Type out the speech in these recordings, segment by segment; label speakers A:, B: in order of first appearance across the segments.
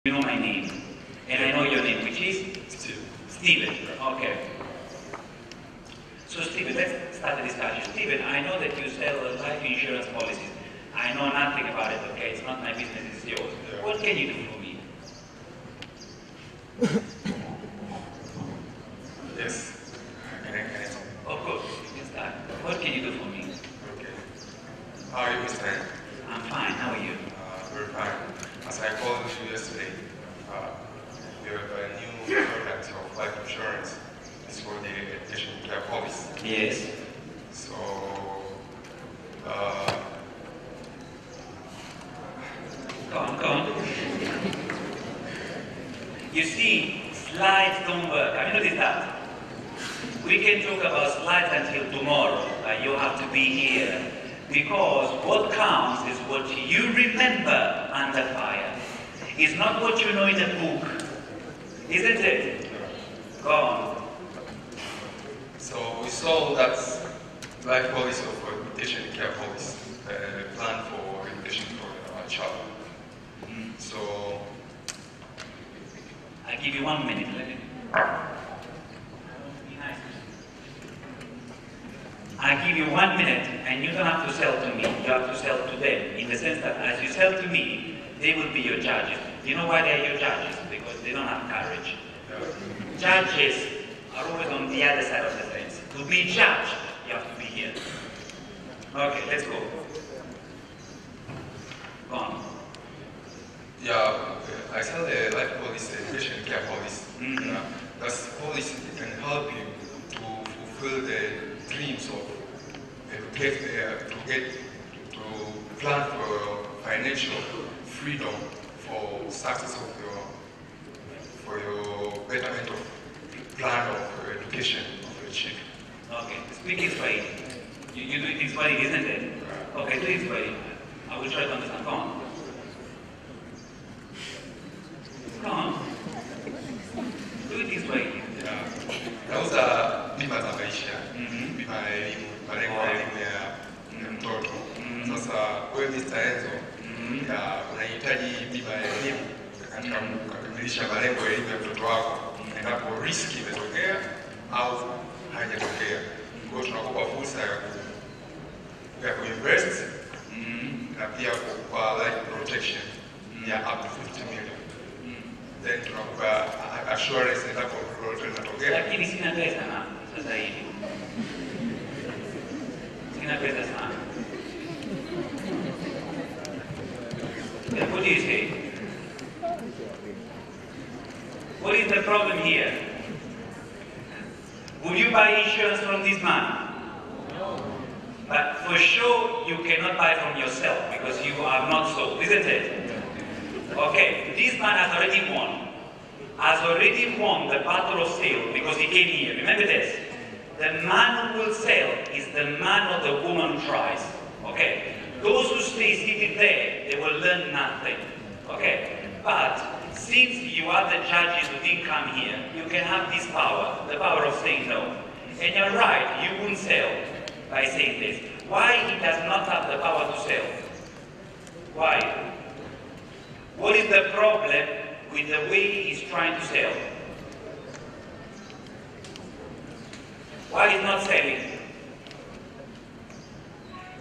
A: You know my name, and I know your name, which is? Steven. Okay. So Steven, let's start the discussion. Steven, I know that you sell life insurance policies. I know nothing about it, okay? It's not my business, it's yours. Yeah. What can you do for me?
B: Yes.
A: Of course, you can start. What can you do for me?
B: Okay. How are you, Mr.
A: I'm fine, how are you?
B: Very fine. As I called you yesterday, we have a new product of life insurance. It's called the education care policy.
A: Yes.
B: So,
A: Go on. You see, slides don't work. Have you noticed that? We can talk about slides until tomorrow, but you have to be here. Because what counts is what you remember under fire. It's not what you know in a book. Isn't it? Go on.
B: So we saw that life policy of education care policy, plan for education for our child. So
A: I'll give you 1 minute. I'll give you 1 minute, and you don't have to sell to me. You have to sell to them. In the sense that as you sell to me, they will be your judges. You know why they are your judges? Because they don't have courage. Judges are always on the other side of the fence. To be judged, you have to be here. Okay, let's go. Go on.
B: Yeah, I sell the life policy, education care policy. That's policy that can help you to fulfill the dreams of to plan for financial freedom, for success of your betterment of plan of education of your children.
A: Okay, speak Israeli. You do it in Swahili, isn't it? Okay, do it in Swahili. I will try to understand. Come on. Come on. Do it in Swahili.
B: Yeah. Nauza bima za maisha, bima ya elimu, malengo ya elimu ya mtoto. Sasa wewe Mr. Enzo, unahitaji bima ya elimu katika kukamilisha malengo ya elimu ya mtoto wako endapo riski imetokea au haijatokea. Kwa hiyo tunakupa fursa ya kuinvest na pia kukupa life protection ya up to 50 million. Then tunakupa assurance endapo lolote linatokea.
A: Lakini sina pesa na sasa hivi. Sina pesa sana. What do you say? What is the problem here? Would you buy insurance from this man? No. But for sure, you cannot buy from yourself because you are not sold, isn't it? Okay, this man has already won. Has already won the battle of sale because he came here. Remember this. The man who will sell is the man or the woman who tries. Okay? Those who stay seated there, they will learn nothing. Okay? But since you are the judges who didn't come here, you can have this power, the power of saying no. And you're right, you won't sell by saying this. Why he does not have the power to sell? Why? What is the problem with the way he's trying to sell? Why he's not selling?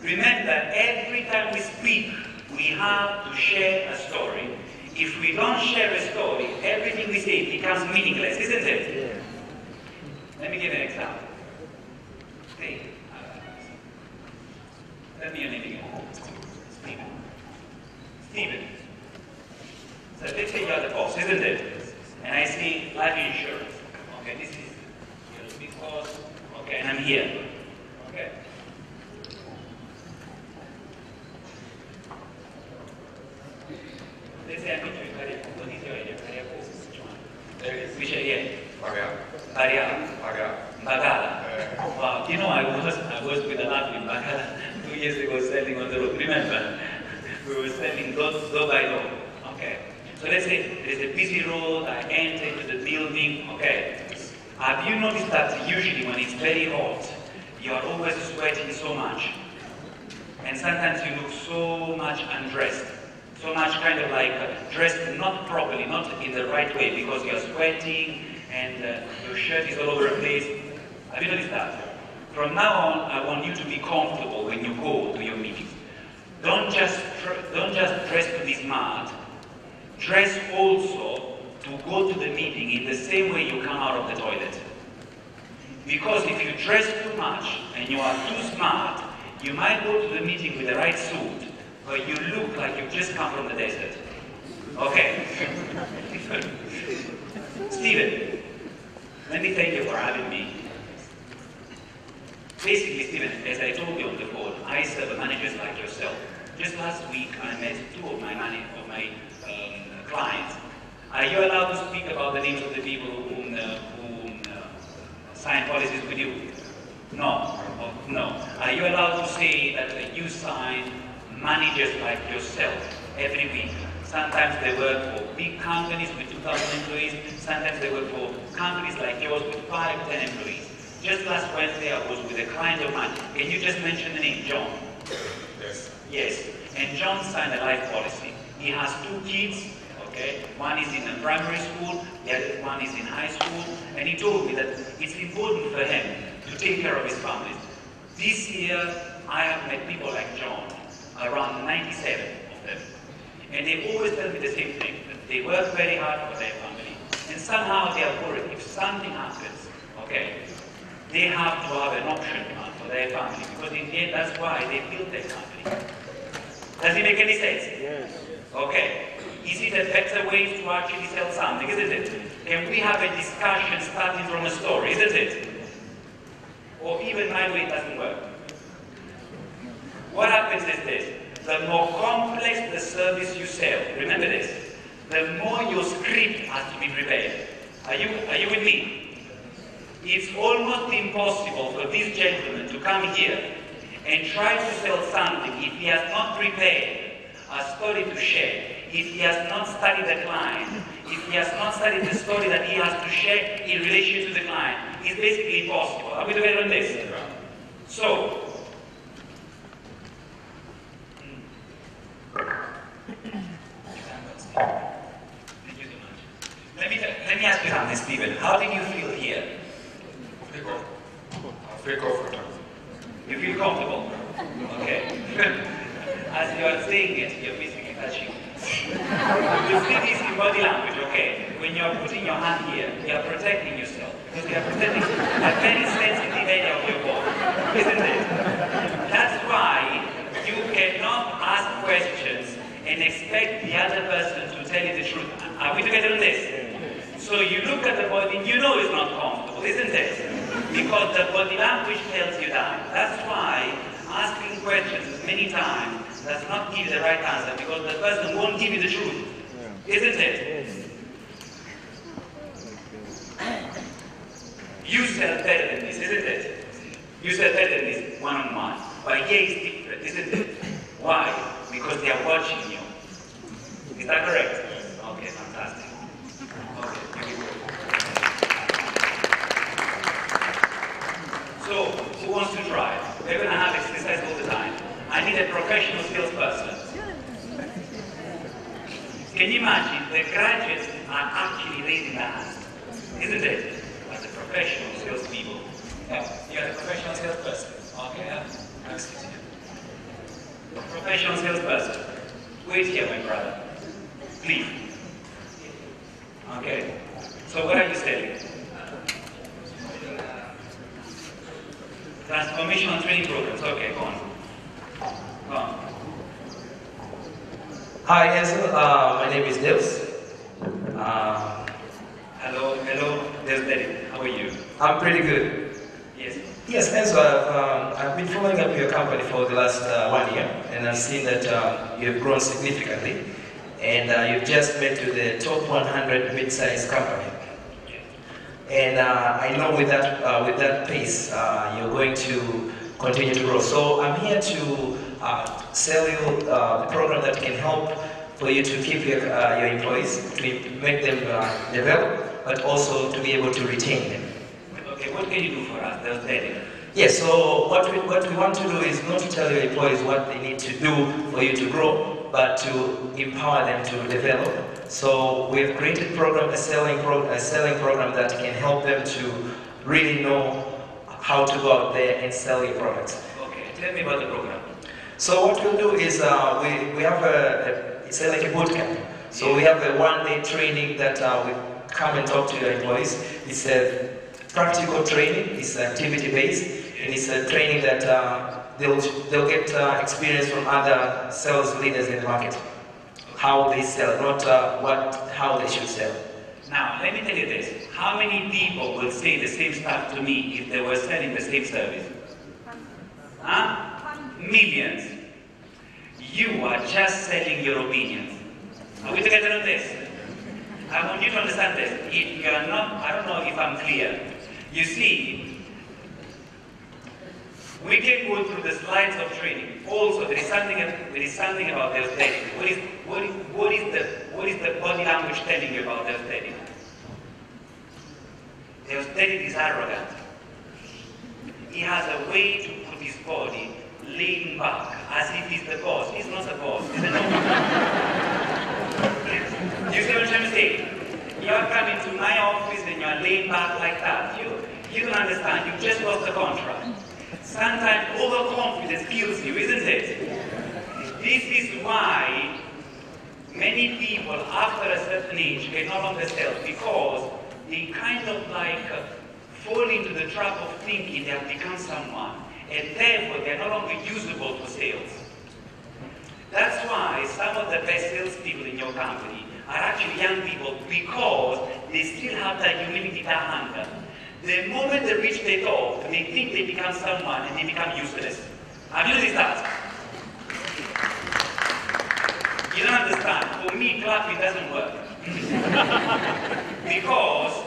A: Remember, every time we speak, we have to share a story. If we don't share a story, everything we say becomes meaningless, isn't it? Yeah. Let me give an example. Say, tell me your name again. Steven. Steven. So let's say you're the boss, isn't it? And I say life insurance. Okay, this is your big boss. Okay, and I'm here. Okay. Let's say I meet you in Career. What is your area? Career? Which area? Bagala. Wow. You know, I was with a lab in Bagala 2 years ago selling on the road. Remember? We were selling door by door. Okay. So let's say there's a busy road, I enter into the building, okay. Have you noticed that usually when it's very hot, you are always sweating so much? And sometimes you look so much undressed. so much kind of like dressed not properly, not in the right way, because you're sweating and your shirt is all over the place. Have you noticed that? From now on, I want you to be comfortable when you go to your meetings. Don't just dress to be smart. Dress also to go to the meeting in the same way you come out of the toilet. Because if you dress too much and you are too smart, you might go to the meeting with the right suit, but you look like you've just come from the desert. Okay. Stephen, let me thank you for having me. Basically, Stephen, as I told you on the phone, I serve managers like yourself. Just last week, I met two of my clients. Are you allowed to speak about the names of the people who sign policies with you? No. No. Are you allowed to say that you sign managers like yourself every week? Sometimes they work for big companies with 2,000 employees. Sometimes they work for companies like yours with 5, 10 employees. Just last Wednesday, I was with a client of mine. Can you just mention the name, John?
B: Yes.
A: Yes. And John signed a life policy. He has 2 kids. Okay? One is in a primary school, the other one is in high school, and he told me that it's important for him to take care of his family. This year, I have met people like John, around 97 of them. And they always tell me the same thing, that they work very hard for their family. And somehow they are worried if something happens, okay, they have to have an option plan for their family, because in the end, that's why they built their family. Does it make any sense?
C: Yes.
A: Okay. Is it a better way to actually sell something, isn't it? Can we have a discussion starting from a story, isn't it? Or even my way doesn't work. What happens is this. The more complex the service you sell, remember this, the more your script has to be prepared. Are you with me? It's almost impossible for this gentleman to come here and try to sell something if he has not prepared a story to share, if he has not studied the client, if he has not studied the story that he has to share in relation to the client. It's basically impossible. Are we together on this? So, thank you so much. Let me ask you something, Stephen. How did you feel here?
B: I feel comfortable.
A: You feel comfortable? Okay. As you are saying it, you're basically touching. You see this in body language, okay? When you're putting your hand here, you're protecting yourself. Because you're protecting a very sensitive area of your body, isn't it? That's why you cannot ask questions and expect the other person to tell you the truth. Are we together on this? So you look at the body, you know it's not comfortable, isn't it? Because the body language tells you that. That's why asking questions many times does not give you the right answer, because the person won't give you the truth. Isn't it? You sell better than this, isn't it? You sell better than this one-on-one. But here is different, isn't it? Why? Because they are watching you. Is that correct? Okay, fantastic. Okay, beautiful. So, who wants to try? We're going to have exercise all the time. I need a professional salesperson. Can you imagine? The graduates are actually raising their hands, isn't it? As a professional salespeople. Yeah, you are a professional salesperson. Okay, yeah? Excuse me. Professional salesperson. Wait here, my brother. Please. Okay. So what are you selling? Transformational training programs. Okay, go on. Go on.
D: Hi, Ansel. My name is Nils.
A: Hello. There's Derek. How are you?
D: I'm pretty good.
A: Yes.
D: Yes, Ansel. I've been following up your company for the last 1 year, and I've seen that you've grown significantly, and you've just made to the top 100 mid-sized company. And I know with that pace, you're going to continue to grow. So I'm here to sell you the program that can help for you to keep your employees, to make them develop, but also to be able to retain them.
A: Okay, what can you do for us? There's Derek.
D: Yes, so what we want to do is not to tell your employees what they need to do for you to grow, but to empower them to develop. So we've created a selling program that can help them to really know how to go out there and sell your products.
A: Okay, tell me about the program.
D: So what we'll do is we have it's like a bootcamp. So we have a one-day training that we come and talk to your employees. It's a practical training, it's activity-based, and it's a training that they'll get experience from other sales leaders in the market. How they sell, not how they should sell.
A: Now, let me tell you this. How many people will say the same stuff to me if they were selling the same service? Huh? Millions. You are just selling your opinions. Are we together on this? I want you to understand this. If you are not, I don't know if I'm clear. You see, we can go through the slides of training. Also, there is something about the austerity. What is the body language telling you about the austerity? The austerity is arrogant. He has a way to put his body leaning back as if he's the boss. He's not the boss. He's the You see what I'm trying to say? You are coming to my office and you are laying back like that. You don't understand. You just lost the contract. Sometimes overconfidence kills you, isn't it? This is why many people after a certain age can no longer sell, because they kind of like fall into the trap of thinking they have become someone, and therefore they are no longer usable for sales. That's why some of the best salespeople in your company are actually young people, because they still have that humility, that hunger. The moment they reach the top, they think they become someone and they become useless. Have you noticed that? You don't understand. For me, clapping doesn't work. Because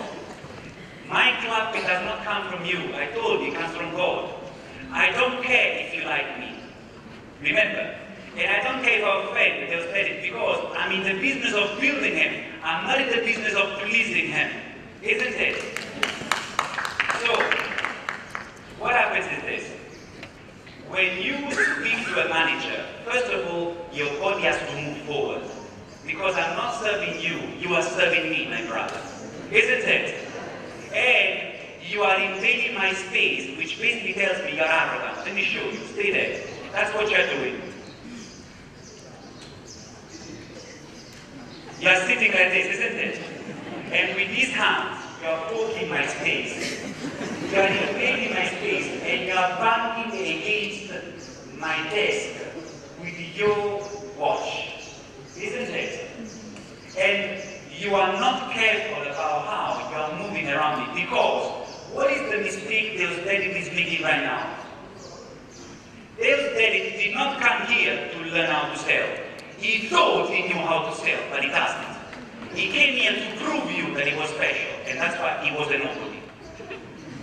A: my clapping does not come from you. I told you, it comes from God. I don't care if you like me. Remember. And I don't care if I offend the austerity, because I'm in the business of building him. I'm not in the business of pleasing him. Isn't it? So, what happens is this. When you speak to a manager, first of all, your body has to move forward. Because I'm not serving you, you are serving me, my brother. Isn't it? And you are invading my space, which basically tells me you're arrogant. Let me show you. Stay there. That's what you're doing. You're sitting like this, isn't it? And with these hands, you're poking my space. You're invading my space, and you're banging against my desk with your watch, isn't it? And you are not careful about how you are moving around it, because what is the mistake the austerity is making right now? The austerity did not come here to learn how to sell. He thought he knew how to sell, but he doesn't. He came here to prove you that he was special, and that's why he was a nobody.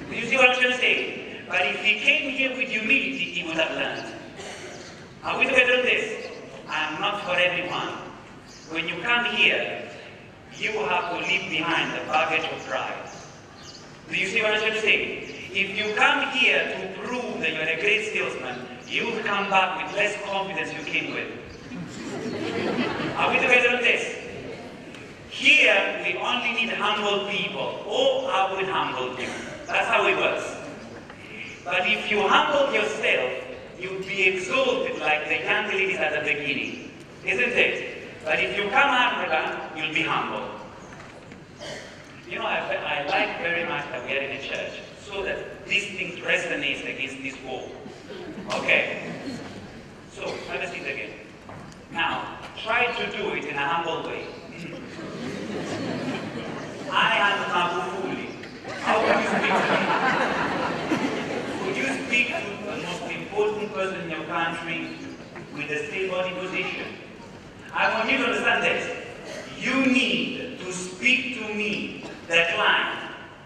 A: Do you see what I'm trying to say? But if he came here with humility, he would have learned. Are we together on this? I'm not for everyone. When you come here, you have to leave behind the baggage of pride. Do you see what I'm trying to say? If you come here to prove that you're a great salesman, you will come back with less confidence you came with. Are we together on this? Here, we only need humble people. Oh, I will humble you. That's how it works. But if you humble yourself, you'll be exalted like the young ladies at the beginning. Isn't it? But if you come arrogant, you'll be humble. You know, I like very much that we are in a church, so that this thing resonates against this wall. Okay? So, have a seat again. Now, try to do it in a humble way. I am Magufuli. How would you speak to me? Would you speak to the most important person in your country with a stable body position? I want you to understand this. You need to speak to me, the client,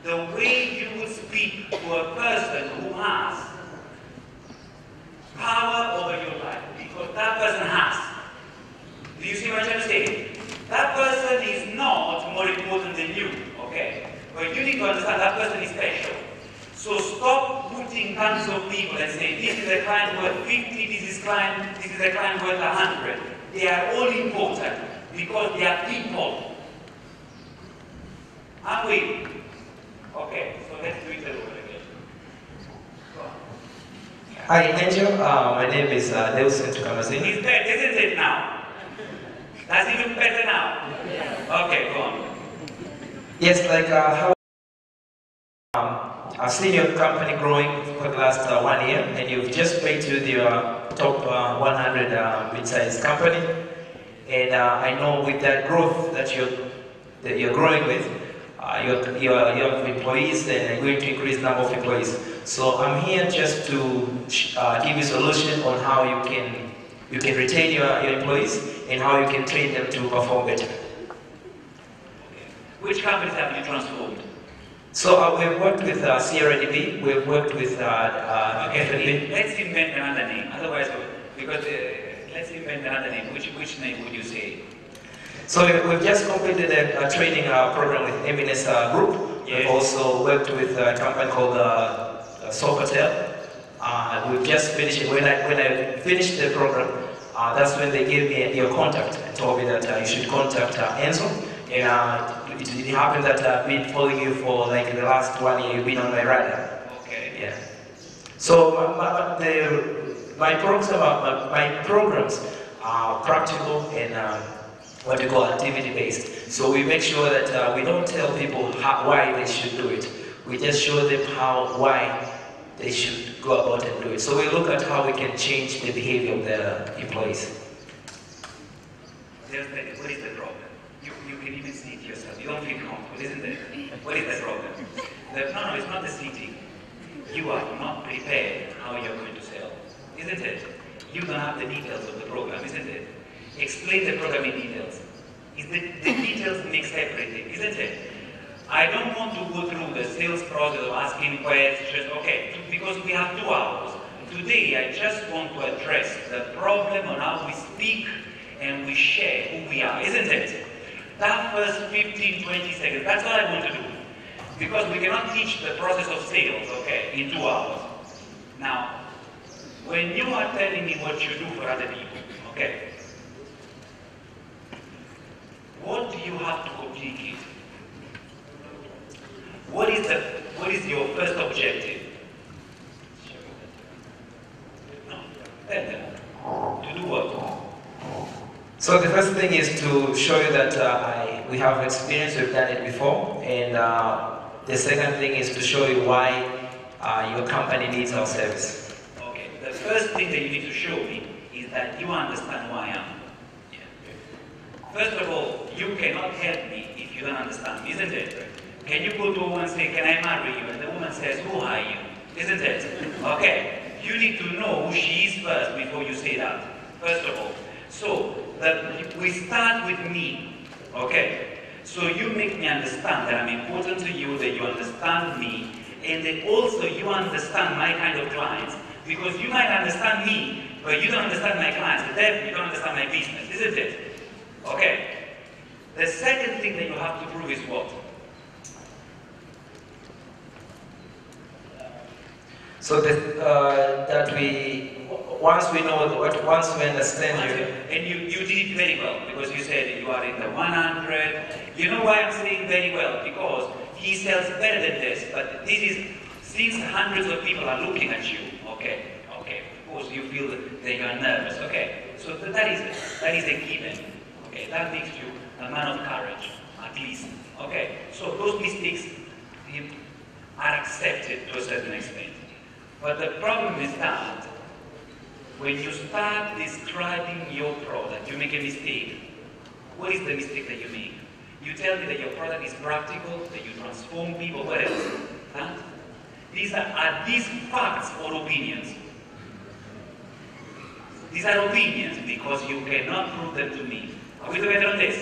A: the way you would speak to a person who has power over your life, because that person has. Do you see what I'm trying to say? That person is not more important than you, okay? But you need to understand that person is special. So stop putting tons of people and say, this is a client worth 50, this is a client worth 100. They are all important because they are people. Are we? Okay, so let's do it all over again. Go on.
D: Hi, Angel. My name is Nelson Tukamazini.
A: It's better, isn't it now? That's even better now. Okay, go on.
D: Yes, like how I've seen your company growing for the last 1 year, and you've just made to the top 100 mid-sized company. And I know with that growth that you're growing with, you have employees and you're going to increase the number of employees. So I'm here just to give you a solution on how you can retain your employees and how you can train them to perform better.
A: Which companies have you transformed?
D: So we've worked with CRDB, we've worked with FNB.
A: Let's invent another name, otherwise, because let's invent another name. Which name would you say?
D: So we've just completed a training program with M&S Group.
A: Yes.
D: We've also worked with a company called Sofitel. We've just finished it. When I finished the program, that's when they gave me your contact and told me that you should contact Enzo. And it happened that I've been following you for like the last 1 year. You've been on my radar.
A: Okay.
D: Yeah. So my programs are practical and what we call activity-based. So we make sure that we don't tell people why they should do it. We just show them why they should go about and do it. So we look at how we can change the behavior of the employees.
A: What is the problem? You can even see it yourself. You don't feel comfortable, isn't it? What is the problem? No, it's not the seating. You are not prepared how you're going to sell, isn't it? You don't have the details of the program, isn't it? Explain the program in details. The details makes everything, isn't it? I don't want to go through the sales process of asking questions, okay, because we have 2 hours. Today, I just want to address the problem on how we speak and we share who we are, isn't it? That first 15, 20 seconds, that's what I want to do. Because we cannot teach the process of sales, okay, in 2 hours. Now, when you are telling me what you do for other people, okay, what do you have to communicate? What is your first objective? No, tell them. To do what?
D: So the first thing is to show you that we have experience, we've done it before, and the second thing is to show you why your company needs our service.
A: Okay, the first thing that you need to show me is that you understand who I am. First of all, you cannot help me if you don't understand me, isn't it? Can you go to a woman and say, can I marry you? And the woman says, who are you? Isn't it? Okay, you need to know who she is first before you say that, first of all. So, we start with me, okay? So you make me understand that I'm important to you, that you understand me, and that also you understand my kind of clients. Because you might understand me, but you don't understand my clients, and therefore you don't understand my business, isn't it? Okay. The second thing that you have to prove is what?
D: So that once we understand you.
A: And you did it very well, because you said you are in the 100. You know why I'm saying very well? Because he sells better than this, but this is, since hundreds of people are looking at you, okay, of course you feel that you are nervous, okay. So that is a given. Okay, that makes you a man of courage, at least. Okay, so those mistakes are accepted to a certain extent. But the problem is that when you start describing your product, you make a mistake. What is the mistake that you make? You tell me that your product is practical, that you transform people, what else? Huh? Are these facts or opinions? These are opinions because you cannot prove them to me. Are we together on this?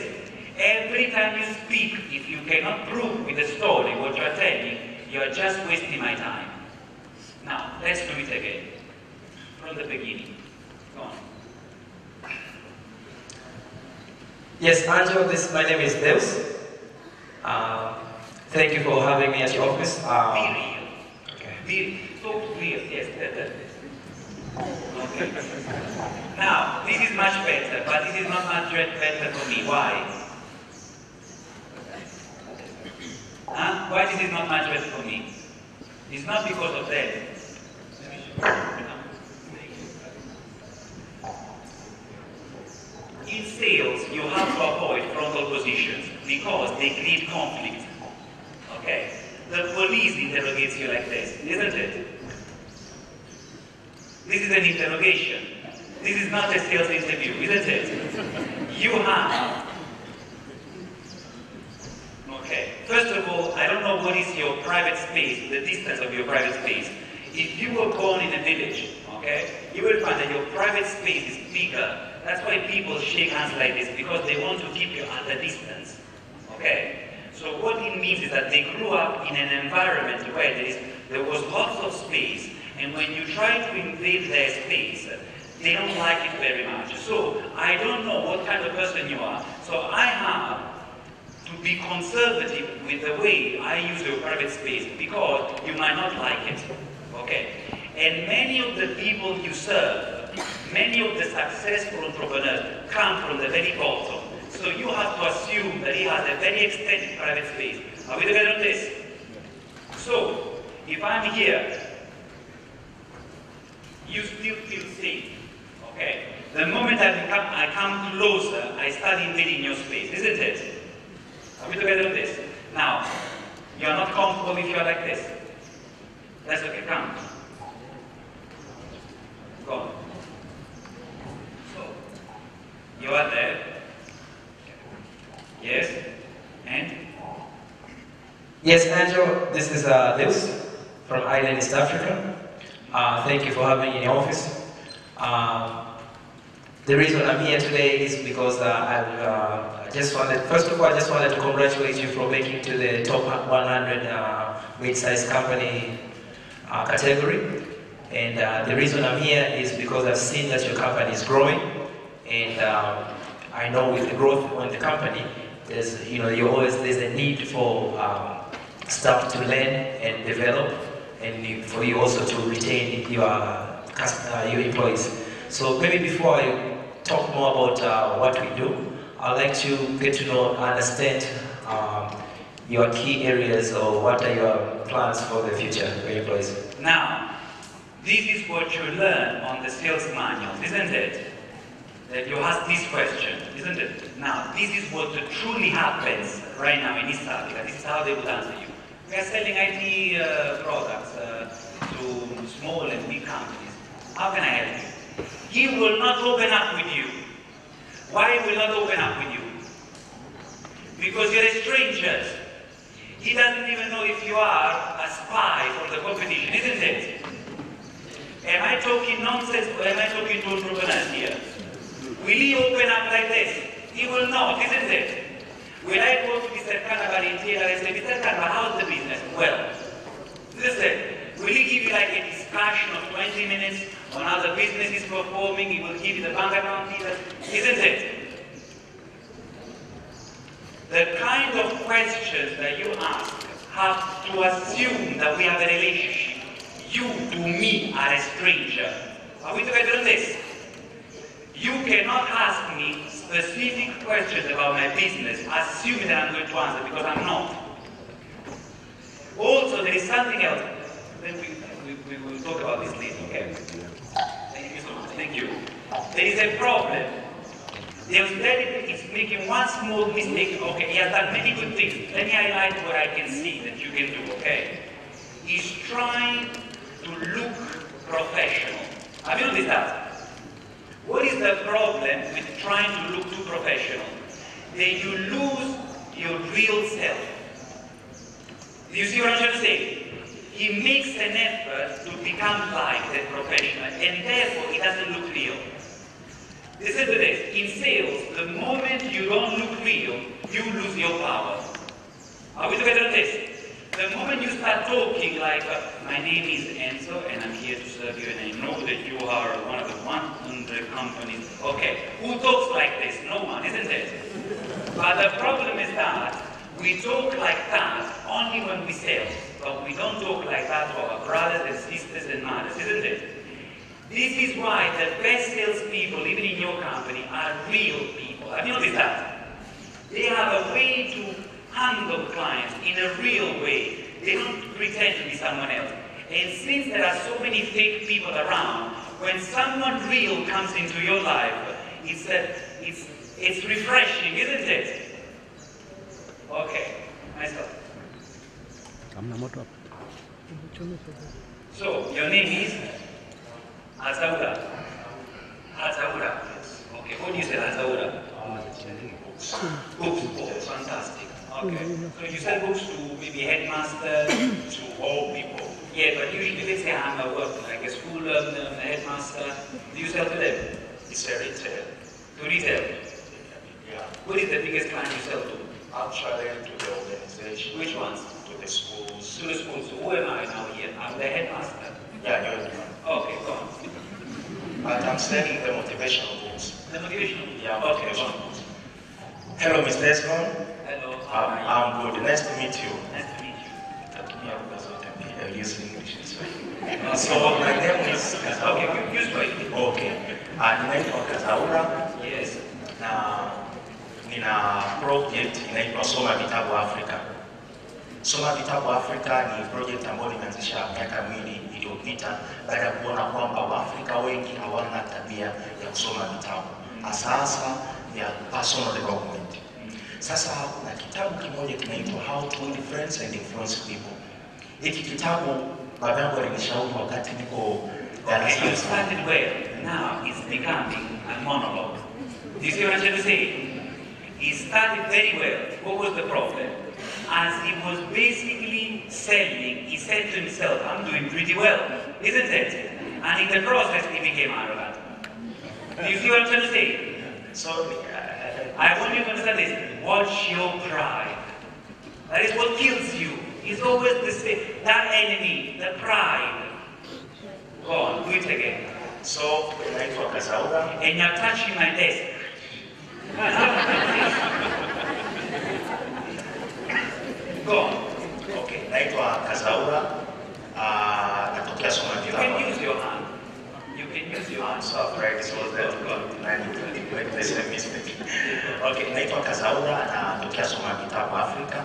A: Every time you speak, if you cannot prove with a story what you are telling, you are just wasting my time. Now, let's do it again. From the beginning. Go on.
D: Yes, Angelo, my name is Deus. Thank you for having me at your office.
A: Be real.
D: Okay.
A: Talk real, yes. Okay. Now, this is much better, but this is not much better for me. Why? Huh? Why this is not much better for me? It's not because of them. In sales, you have to avoid frontal positions because they create conflict. Okay? The police interrogates you like this, isn't it? This is an interrogation. This is not a sales interview, isn't it? You have... Okay. First of all, I don't know what is your private space, the distance of your private space. If you were born in a village, okay, you will find that your private space is bigger. That's why people shake hands like this, because they want to keep you at a distance. Okay? So what it means is that they grew up in an environment where there was lots of space, and when you try to invade their space, they don't like it very much. So I don't know what kind of person you are. So I have to be conservative with the way I use your private space, because you might not like it. Okay? And many of the people you serve, many of the successful entrepreneurs come from the very bottom. So you have to assume that he has a very extended private space. Are we together on this? So, if I'm here, you still feel safe. Okay? The moment I come closer, I start invading your space, isn't it? Are we together on this? Now, you're not comfortable if you're like this. That's okay, come. Go on. So, you are there. Yes? And?
D: Yes, Angel, this is Lewis from Ireland, East Africa. Thank you for having me in your office. The reason I'm here today is because first of all, I just wanted to congratulate you for making to the top 100 mid-sized company category. And the reason I'm here is because I've seen that your company is growing, and I know with the growth on the company, there's a need for staff to learn and develop, and for you also to retain your employees. So maybe before I talk more about what we do, I'd like to get to know, understand your key areas, or what are your plans for the future for your employees.
A: Now, this is what you learn on the sales manual, isn't it? That you ask this question, isn't it? Now, this is what truly happens right now in East Africa. This is how they would answer you. We are selling IT products to small and big companies. How can I help you? He will not open up with you. Why will not open up with you? Because you're strangers. He doesn't even know if you are a spy from the competition, isn't it? Am I talking nonsense, or am I talking to entrepreneurs here? Will he open up like this? He will not, isn't it? Will I go to Mr. Cannibal in Taylor and say, Mr. Cannibal, how's the business? Well, listen, will he give you like a discussion of 20 minutes on how the business is performing? He will give you the bank account details, isn't it? The kind of questions that you ask have to assume that we have a relationship. You, to me, are a stranger. Are we together on this? You cannot ask me specific questions about my business, assuming that I'm going to answer, because I'm not. Also, there is something else. Then we will talk about this later, okay? Thank you so much. Thank you. There is a problem. He's making one small mistake. Okay, he has done many good things. Let me highlight what I can see that you can do, okay? He's trying to look professional. Have you noticed that? What is the problem with trying to look too professional? That you lose your real self. Do you see what I'm trying to say? He makes an effort to become like the professional, and therefore it doesn't look real. Listen to this. In sales, the moment you don't look real, you lose your power. Are we together on this? The moment you start talking like, my name is Enzo and I'm here to serve you, and I know that you are one of the 100 companies. Okay, who talks like this? No one, isn't it? But the problem is that we talk like that only when we sell, but we don't talk like that to our brothers and sisters and mothers, isn't it? This is why the best salespeople, even in your company, are real people. Have you noticed that? They have a way to handle clients in a real way. They don't pretend to be someone else. And since there are so many fake people around, when someone real comes into your life, it's refreshing, isn't it? Okay, nice talk. So, your name is Azaura. Azaura. Okay, what do you say, Azaura? Books. Oh, fantastic. Okay. So you sell books to maybe headmasters, to all people. Yeah, but usually they say I'm like a school headmaster. Do you sell to them?
C: It's a retail.
A: To retail?
C: Yeah.
A: What is the biggest client you sell to?
C: Actually, to the organization.
A: Which ones?
C: To the schools.
A: To the schools. So who am I now here? I'm the headmaster.
C: Yeah, you're the one.
A: Okay, go on.
C: But I'm selling the motivational books.
A: The motivational?
C: Yeah,
A: okay,
C: motivational books. Hello, Ms. Desmond.
A: Hello.
C: I'm good. Nice to meet you.
A: Nice to meet you.
C: I use English. So my name is Kazaura.
A: Okay, use it.
C: Okay. Ninaitwa Kazaura.
A: Yes.
C: Na nina project inaitwa Soma Vitabu Afrika. Soma Vitabu Afrika ni project ambayo nimeanzisha miaka miwili iliyopita baada ya kuona kwamba Waafrika wengi hawana tabia ya kusoma vitabu, hasa ya personal development. Sasa kuna kitabu kimoja kinaitwa How to Win Friends and Influence People. Hiki kitabu babangu alinishauri wakati niko darasa.
A: You started well. Now it's becoming a monologue. Do you see what I'm trying to say? He started very well. What was the problem? As he was basically selling, he said to himself, I'm doing pretty well, isn't it? And in the process, he became arrogant. Do you see what I'm trying to say?
C: So
A: I want you to understand this. Watch your pride. That is what kills you. It's always the same. That enemy, the pride. Go on, do it again.
C: So naitwa Kazaura.
A: And you're touching my desk. Go on.
C: Okay, naitwa Kazaura. Natokea Soma
A: You
C: Vitabu.
A: can use your hand. You can use your hand.
C: So afraid this was the mistake. Okay, naitwa Kazaura na natokea Soma Vitabu Afrika.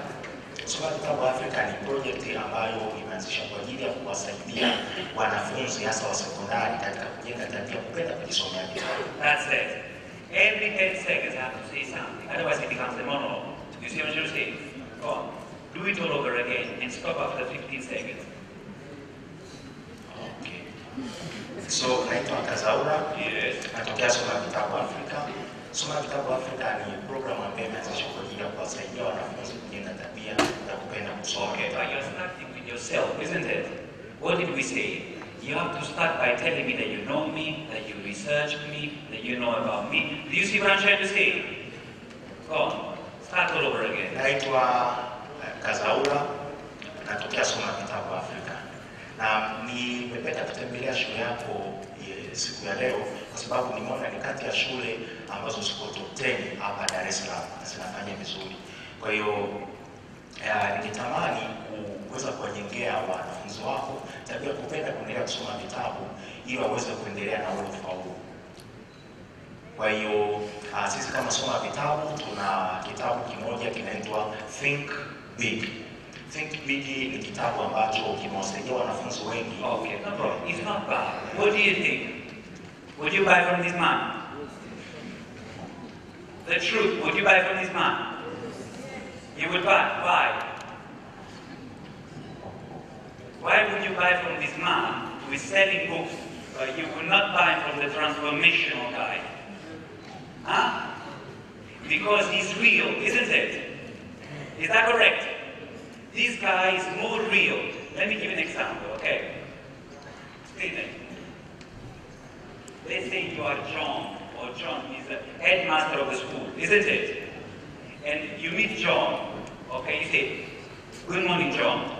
C: Soma Vitabu Afrika ni project ambayo imeanzishwa kwa ajili ya kuwasaidia wanafunzi hasa wa sekondari katika kujenga tabia kupenda kujisomea vitabu.
A: That's it. Every 10 seconds I have to say something, otherwise it becomes a monologue. You see what I'm saying? Go on. Do it all over again and stop after 15 seconds.
C: Okay. So naitwa Kazaura.
A: Yes.
C: Natokea Soma Vitabu Afrika. Soma Vitabu Afrika ni program ambayo imeanzishwa kwa ajili ya kuwasaidia wanafunzi kujenga tabia ya kupenda kusoma.
A: Okay, but you're starting with yourself, isn't it? What did we say? You have to start by telling me that you know me, that you researched me, that you know about me. Do you see what I'm trying to say? Go on. Start all over again.
C: Naitwa Kazaura, natokea Soma Vitabu Afrika. Na nimependa kutembelea shule yako siku ya leo kwa sababu nimeona ni kati ya shule ambazo ziko top 10 hapa Dar es Salaam na zinafanya vizuri. Kwa hiyo ningetamani kuweza kuwajengea wanafunzi wako tabia kupenda kuendelea kusoma vitabu ili waweze kuendelea na ule ufaulu. Kwa hiyo sisi kama Soma Vitabu tuna kitabu kimoja kinaitwa Think Big. Think Big ni kitabu ambacho kimewasaidia wanafunzi wengi.
A: Okay, no problem. It's not bad. What do you think? Would you buy from this man? The truth, would you buy from this man? You would buy. Why? Why would you buy from this man who is selling books, but you would not buy from the transformational guy? Huh? Because he's real, isn't it? Is that correct? This guy is more real. Let me give you an example, okay? Stay there. Let's say you are John, or John is the headmaster of the school, isn't it? And you meet John, okay, you say, good morning, John.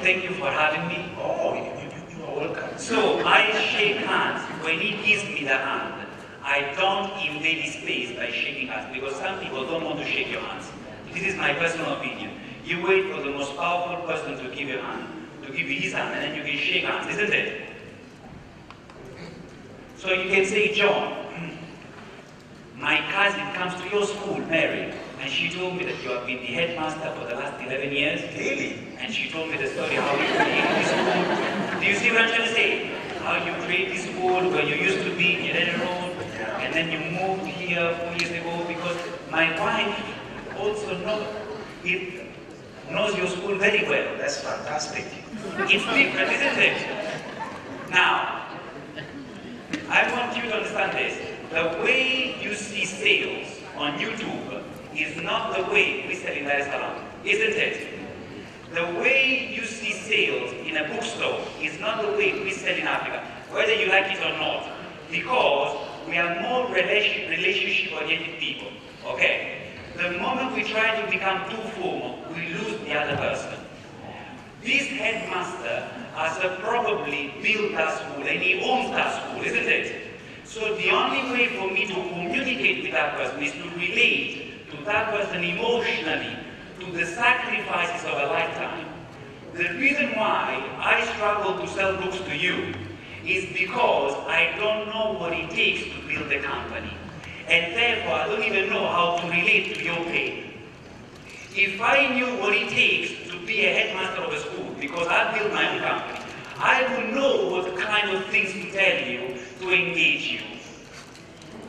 A: Thank you for having me.
C: Oh, you are welcome.
A: So I shake hands. When he gives me the hand, I don't invade his space by shaking hands because some people don't want to shake your hands. This is my personal opinion. You wait for the most powerful person to give you his hand, and then you can shake hands, isn't it? So you can say, John, my cousin comes to your school, Mary, and she told me that you have been the headmaster for the last 11 years.
C: Really?
A: And she told me the story how you created this school. Do you see what I'm trying to say? How you created this school where you used to be in Eden Road, and then you moved here 4 years ago because my wife also knows your school very well.
C: That's fantastic.
A: It's different, isn't it? Now, I want you to understand this. The way you see sales on YouTube is not the way we sell in Dar es Salaam, isn't it? The way you see sales in a bookstore is not the way we sell in Africa, whether you like it or not, because we are more relationship-oriented people, okay? The moment we try to become too formal, we lose the other person. This headmaster has probably built that school and he owns that school, isn't it? So the only way for me to communicate with that person is to relate to that person emotionally, to the sacrifices of a lifetime. The reason why I struggle to sell books to you is because I don't know what it takes to build a company. And therefore, I don't even know how to relate to your pain. If I knew what it takes to be a headmaster of a school, because I built my own company, I would know what kind of things to tell you to engage you.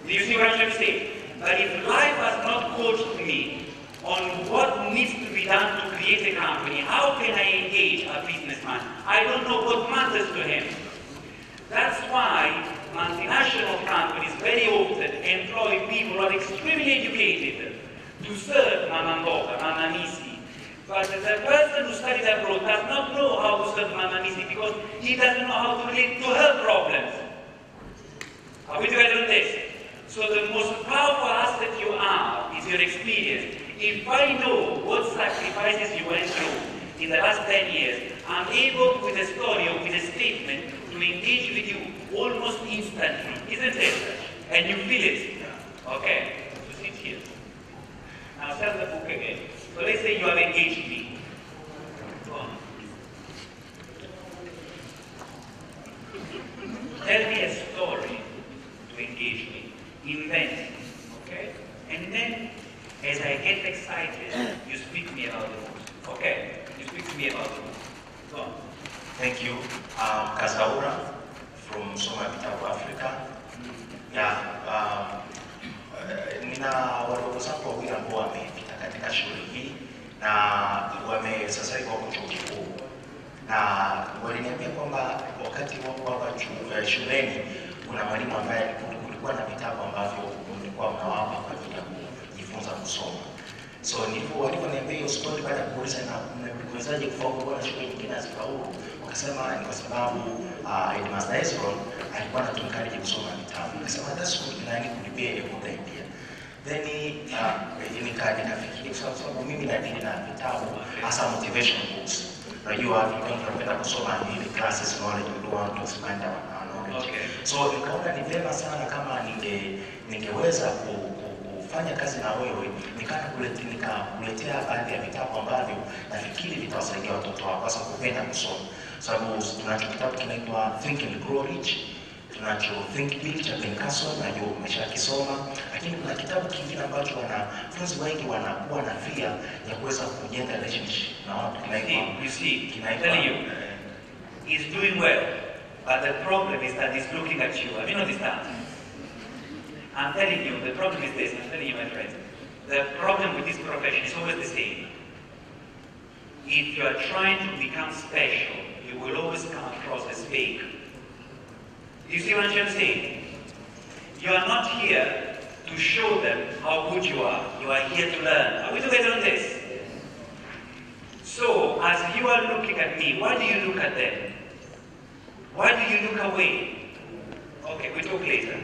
A: Do you see what I'm trying to say? But if life has not coached me on what needs to be done to create a company, how can I engage a businessman? I don't know what matters to him. That's why multinational companies very often employ people who are extremely educated to serve Mama Mboka, Mama Nisi. But the person who studied abroad does not know how to serve Mama Nisi because he doesn't know how to relate to her problems. Are we together on this? So the most powerful asset you have is your experience. If I know what sacrifices you went through in the last 10 years, I'm able with a story or with a statement to engage with you almost instantly, isn't it? And you feel it. Okay, so sit here. Now sell the book again. So let's say you have engaged me. Go on. Tell me a story to engage me. Invent it, okay? And then, as I get excited, you speak to me about the book, okay? You speak to me about the book. Go on.
C: Thank you. Kazaura from Mzumbe, Africa. Yeah, nina wadogo zangu wawili ambao wamepita katika shule hii na sasa hivi wako chuo kikuu, na waliniambia kwamba wakati wao shuleni kuna mwalimu ambaye kulikuwa na vitabu ambavyo mlikuwa mnawapa kwa ajili ya kujifunza kusoma. So waliponiambia hiyo story, baada ya kuuliza na mmewezaje kufaulu na shule nyingine hazifaulu, wakasema ni kwa sababu Headmaster Ezron alikuwa anatuencourage kusoma vitabu. Akasema that's good, na ni kulipia a good idea. Then nikafikiri kwa sababu mimi nadili na vitabu hasa motivation books. Unajua tunapenda kusoma hivi classes knowledge, we want to expand our knowledge.
A: Okay.
C: So nikaona ni vyema sana kama ningeweza kufanya kazi na wewe, nikakuletea baadhi ya vitabu ambavyo nafikiri vitawasaidia watoto wako hasa kupenda kusoma. Sababu tunacho kitabu kinaitwa Think and Grow Rich, tunacho Think Big cha Ben Carson, najua umeshakisoma, lakini kuna kitabu kingine ambacho wanafunzi wengi wanakuwa na fear ya kuweza kujenga relationship na watu kinaitwa
A: he's doing well, but the problem is that he's looking at you. Have you noticed that? I'm telling you, the problem is this. I'm telling you, my friends. The problem with this profession is always the same. If you are trying to become special, you will always come across as fake. You see what I'm trying to say? You are not here to show them how good you are. You are here to learn. Are we together on this? So, as you are looking at me, why do you look at them? Why do you look away? Okay, we talk later.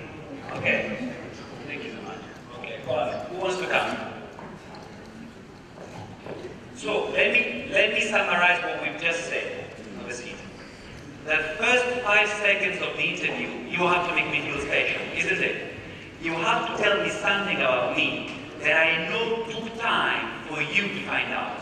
A: Okay. Thank you so much. Okay, go on. Who wants to come? So let me summarize what we've just said. Have a seat. The first 5 seconds of the interview, you have to make me feel special, isn't it? You have to tell me something about me that I know took time for you to find out.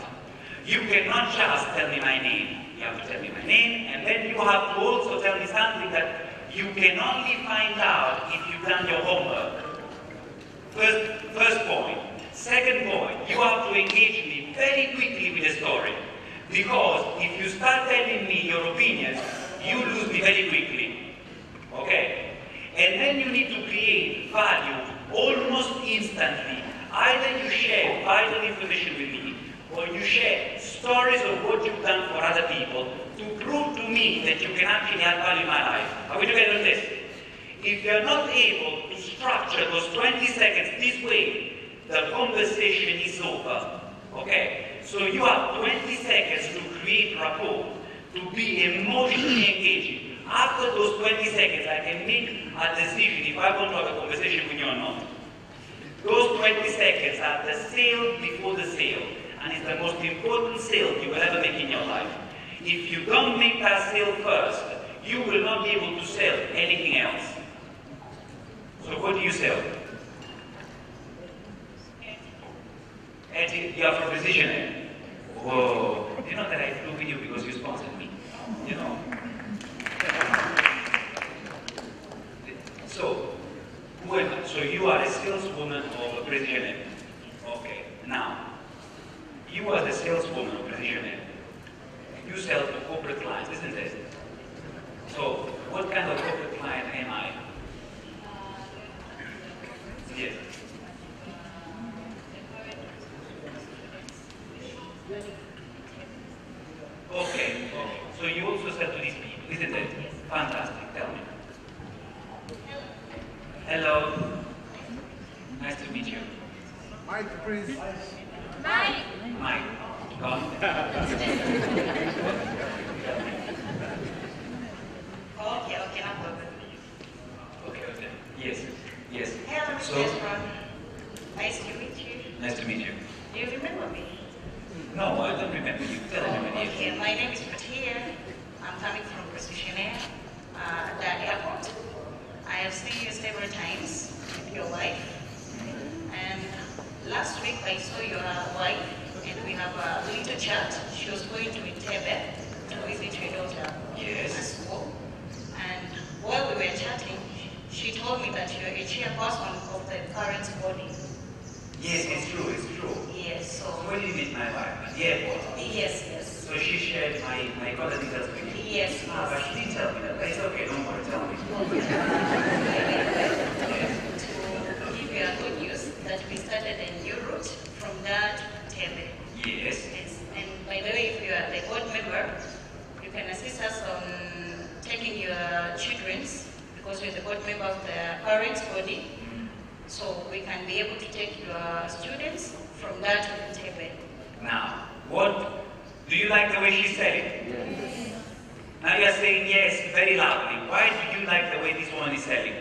A: You cannot just tell me my name. You have to tell me my name, and then you have to also tell me something that you can only find out if you've done your homework. First point. Second point, you have to engage me very quickly with the story. Because if you start telling me your opinions, you lose me very quickly. Okay? And then you need to create value almost instantly. Either you share vital information with me, or you share stories of what you've done for other people to prove to me that you can actually add value in my life. Are we together on this? If you're not able to structure those 20 seconds this way, the conversation is over. Okay? So you have 20 seconds to create rapport, to be emotionally engaging. After those 20 seconds, I can make a decision if I want to have a conversation with you or not. Those 20 seconds are the sale before the sale, and it's the most important sale you will ever make in your life. If you don't make that sale first, you will not be able to sell anything else. So what do you sell? You are from Precision. Whoa, you know that I flew with you because you sponsored me. You know. So you are a saleswoman of Precision. Okay. Now, you are the saleswoman of Precision. You sell to corporate clients, isn't it? So, what kind of corporate client am I? Yes. Okay. So you also sell to these people, isn't it? Fantastic. Tell me. Hello. Nice to meet you.
E: Mike, please.
F: Mike.
A: Mike. Gone.
F: Okay, no problem.
A: Okay. Yes.
F: Hello, Mr.
A: So,
F: Desmond. Nice to meet you.
A: nice to meet you.
F: Do you remember me?
A: No, I don't remember you. Tell me when you.
F: Okay, my name is Patia. I'm coming from Precision Air at the airport. I have seen you several times with your wife. And last week I saw your wife and we have a little chat. She was going to Entebbe to visit your daughter
A: Yes.
F: at school. And while we were chatting, she told me that you're a chairperson of the parents' body.
A: Yes, it's true.
F: Yes, so...
A: Where did you meet my wife? At the airport.
F: Yes.
A: So she shared my contact details with you?
F: Yes.
A: No, but she didn't tell me that. But it's okay, don't worry, tell me.
F: To give you a good news that we started a new route from there to Entebbe.
A: Yes.
F: And by the way, if you are the board member, you can assist us on taking your children's, because you're the board member of the parents' body. So we can be able to take your students from there to Entebbe.
A: Now, what do you like the way she said it?
E: Yes.
A: Now you're saying yes very loudly. Why do you like the way this woman is selling?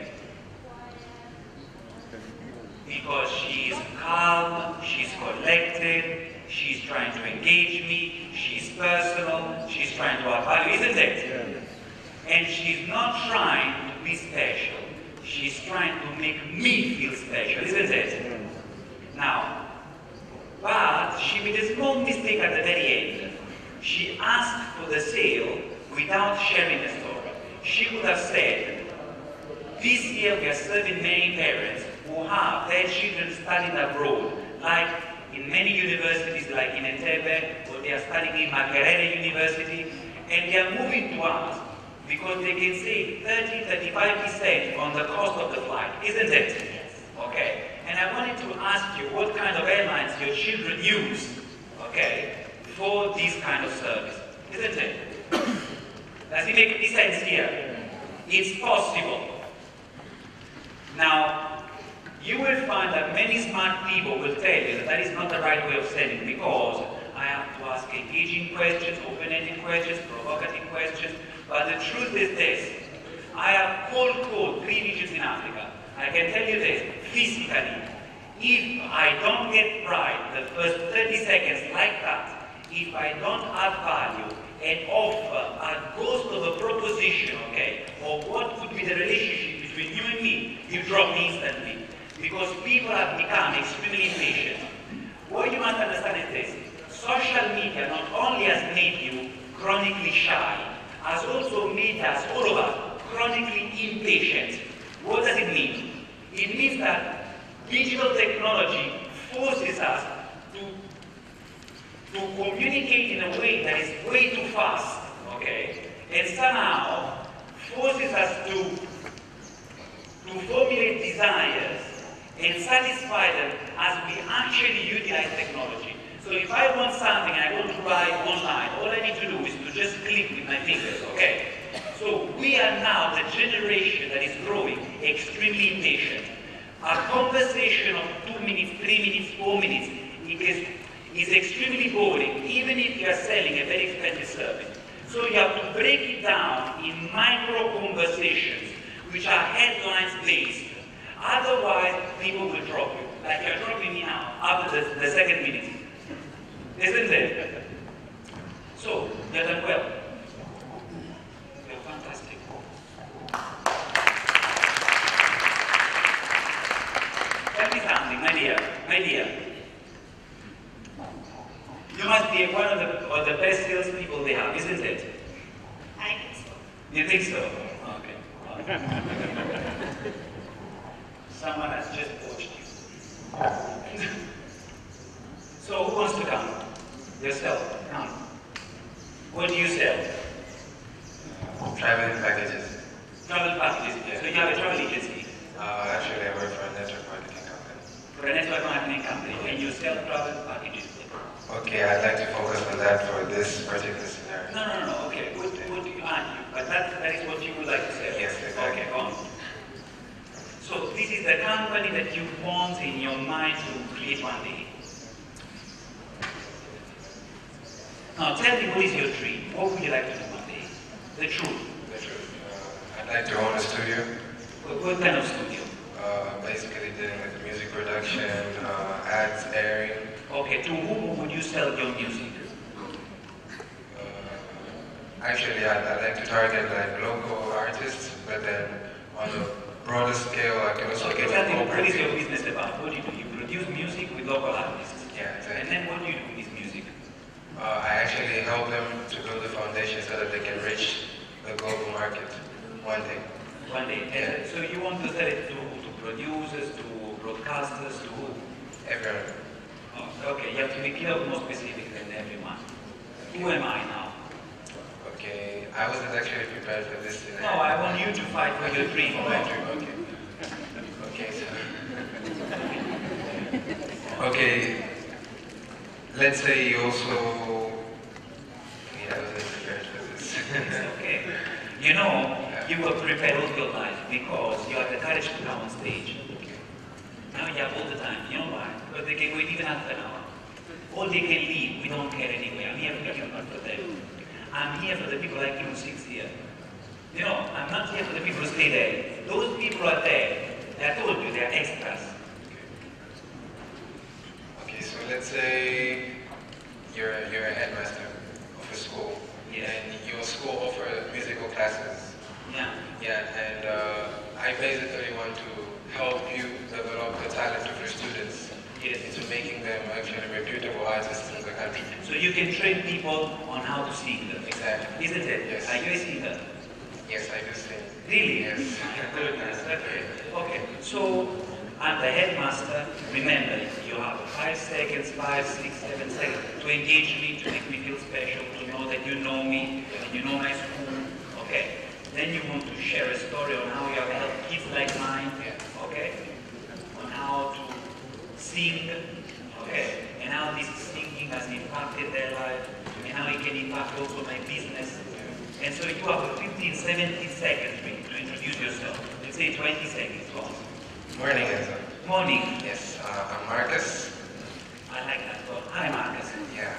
A: Because she is calm, she's collected, she's trying to engage me, she's personal, she's trying to add value, isn't it?
E: Yes.
A: And she's not trying to be special. She's trying to make me feel special, isn't it?
E: Yes.
A: Now, but she made a small mistake at the very end. She asked for the sale without sharing the story. She could have said, this year we are serving many parents who have their children studying abroad, like in many universities like in Entebbe, or they are studying in Makerere University, and they are moving to us because they can save 30-35% on the cost of the flight, isn't it?
F: Yes.
A: Okay. And I wanted to ask you what kind of airlines your children use, okay, for this kind of service, isn't it? Does it make any sense here? It's possible. Now, you will find that many smart people will tell you that that is not the right way of selling, because I have to ask engaging questions, open-ended questions, provocative questions. But the truth is this: I have cold 3 regions in Africa. I can tell you this, physically, if I don't get right the first 30 seconds like that, if I don't add value and offer a ghost of a proposition, okay, or what could be the relationship between you and me, you drop me instantly. Because people have become extremely impatient. What you must understand is this: social media not only has made you chronically shy, has also made us, all of us, chronically impatient. What does it mean? It means that digital technology forces us to communicate in a way that is way too fast, okay? And somehow forces us to formulate desires and satisfy them as we actually utilize technology. So if I want something and I want to buy online, all I need to do is to just click with my fingers, okay? So we are now the generation that is growing extremely impatient. A conversation of 2 minutes, 3 minutes, 4 minutes is extremely boring, even if you are selling a very expensive service. So you have to break it down in micro conversations, which are headlines based. Otherwise, people will drop you, like you're dropping me now after the second minute. Isn't it? So, you're done well. You're fantastic. Tell me something, my dear. My dear. You must be one of the best salespeople they have, isn't it?
F: I think so.
A: You think so? Okay. Someone has just watched you. So who wants to come? Yourself. Come. What do you sell?
G: Travel packages.
A: Travel packages.
G: Yeah.
A: So you have a travel agency?
G: Actually, I work for a network marketing company.
A: For a network marketing company, and you sell travel packages.
G: Okay, I'd like to focus on that for this particular scenario.
A: No. Okay. What do you argue? But that is what you would like to sell.
G: Yes, exactly.
A: Okay, go on. So this is the company that you want in your mind to create one day. Now tell me, what is your dream? What would you like to do one day? The truth.
G: The truth. I'd like to own a studio.
A: What kind of studio?
G: Basically dealing with music production, ads airing.
A: Okay, to whom would you sell your music?
G: Actually, I'd like to target like local artists, but then on a broader scale, I can also
A: Okay,
G: get
A: tell me,
G: a
A: what is your business about? What do you do? You produce music with local artists.
G: Yeah, exactly.
A: And then what do you do with this music?
G: I actually help them to build a foundation so that they can reach the global market one day.
A: One day.
G: Yeah.
A: So you want to sell it to producers, to broadcasters, to who?
G: Everyone.
A: Oh, okay, you have to be clear, more specific than everyone. Who am I now?
G: Okay, I wasn't actually prepared for this today.
A: No, I want you to fight for your dream.
G: Okay. Okay, so. Okay, let's say you also. Yeah, I wasn't prepared for this.
A: It's okay. You know, you were prepared all your life because you had the courage to come on stage. Now you have all the time. You know why? Because they can wait even after an hour. Or they can leave. We don't care anyway. I'm here for you, not for them. I'm here for the people like you who sits here. You know, I'm not here for the people who stay there. Those people are there. I told you, they're extras.
G: Okay, so let's say you're a headmaster of a school.
A: Yes.
G: And your school offers musical classes.
A: Yeah.
G: Yeah, and I basically want to help you develop the talent of your students.
A: Yes.
G: Into making them actually reputable artists in the country.
A: So you can train people on how to sing.
G: Exactly.
A: Isn't it?
G: Yes.
A: Are you a singer?
G: Yes, I do sing.
A: Really?
G: Yes.
A: Goodness. Okay. Okay. So I'm the headmaster. Remember, you have 5 seconds, 5, 6, 7 seconds to engage me, to make me feel special, to know that you know me, and you know my school. Okay. Then you want to share a story on how you have helped kids like mine. Okay. On how to sing, okay, and how this singing has impacted their life, and how it can impact also my business. And so you have 15, 17 seconds really to introduce yourself. Let's say 20 seconds. Go on.
G: Morning, Enzo.
A: Morning.
G: Yes, I'm Marcus.
A: I like that. Well, hi, Marcus.
G: Yeah,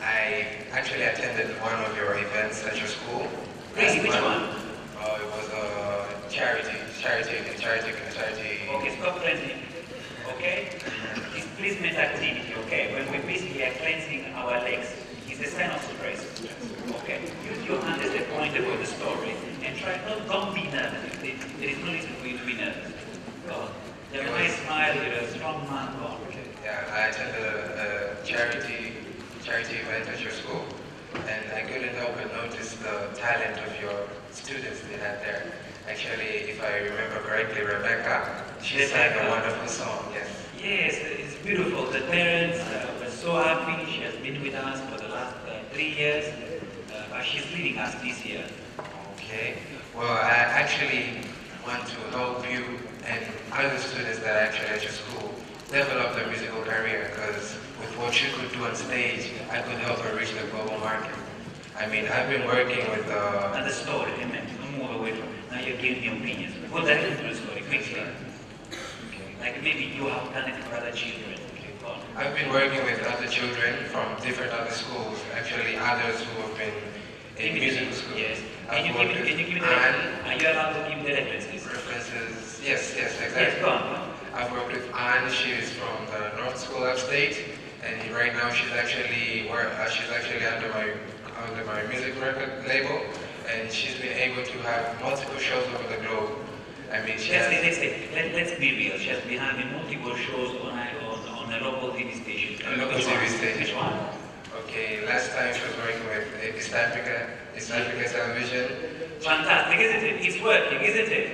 G: I actually attended one of your events at your school.
A: Really? Which one?
G: It was a charity.
A: Okay, stop cleansing. Okay? It's placement activity, okay? When we basically are cleansing our legs, it's a sign of stress. Okay? Use your hand as a pointer for the story and try, don't be nervous. There is no reason for you to be nervous. Go on. You have a nice smile, you're a strong man. Go on.
G: Yeah, I attended a charity event at your school. and I couldn't help but notice the talent of your students they had there. Actually, if I remember correctly, Rebecca, she sang a wonderful song, yes.
A: Yes, it's beautiful. The parents were so happy. She has been with us for the last 3 years, but she's leaving us this year.
G: Okay. Well, I actually want to help you and other students that are actually at your school develop their musical career, because with what you could do on stage, I could help her reach the global market. I mean, I've been working with
A: And the story, don't move away from it. Now you're giving me opinions. Go directly to the story, quickly. Like maybe you have done it for other children. Okay, go on.
G: I've been working with other children from different other schools, actually others who have been in music school.
A: Yes.
G: I've
A: Can you give me the references? Are you allowed to give the references?
G: Yes, exactly.
A: Yes, go on.
G: I've worked with Anne. She is from the North School upstate, and right now she's actually under my music record label, and she's been able to have multiple shows over the globe. I mean,
A: let's be real. She has been having multiple shows on a local TV station. Which one?
G: Okay, last time she was working with East Africa Television.
A: Fantastic, isn't it? It's working, isn't it?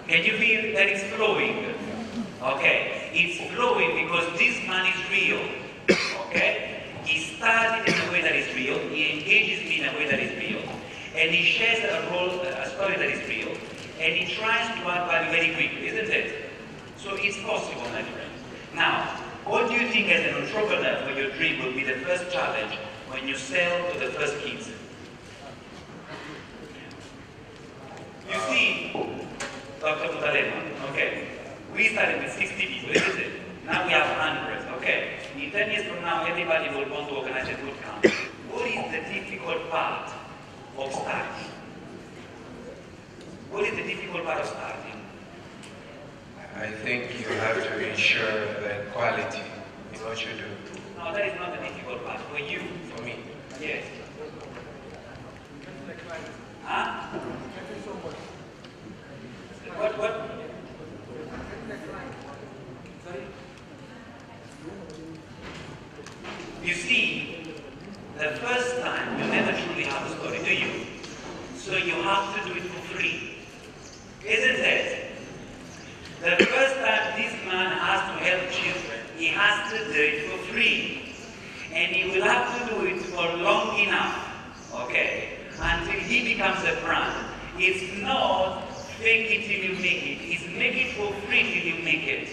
A: Can you feel that it's flowing? Okay, it's flowing because this man is real. Okay, he started in a way that is real. He engages me in a way that is real, and he shares a story that is real. And he tries to add value very quickly, isn't it? So it's possible, my friend. Now, what do you think as an entrepreneur for your dream will be the first challenge when you sell to the first kids? You see, Dr. Mutalema, okay, we started with 60 people, isn't it? Now we have hundreds, okay? In 10 years from now, everybody will want to organize a bootcamp. What is the difficult part of starting? What is the difficult part of starting?
G: I think you have to ensure that quality in what you do.
A: No, that is not the difficult part. For you.
G: For me.
A: Yes. Huh? What? Sorry? You see, the first time you never truly have a story, do you? So you have to do it for free. Isn't it? The first time this man has to help children, he has to do it for free. And he will have to do it for long enough, okay, until he becomes a brand. It's not fake it till you make it. It's make it for free till you make it.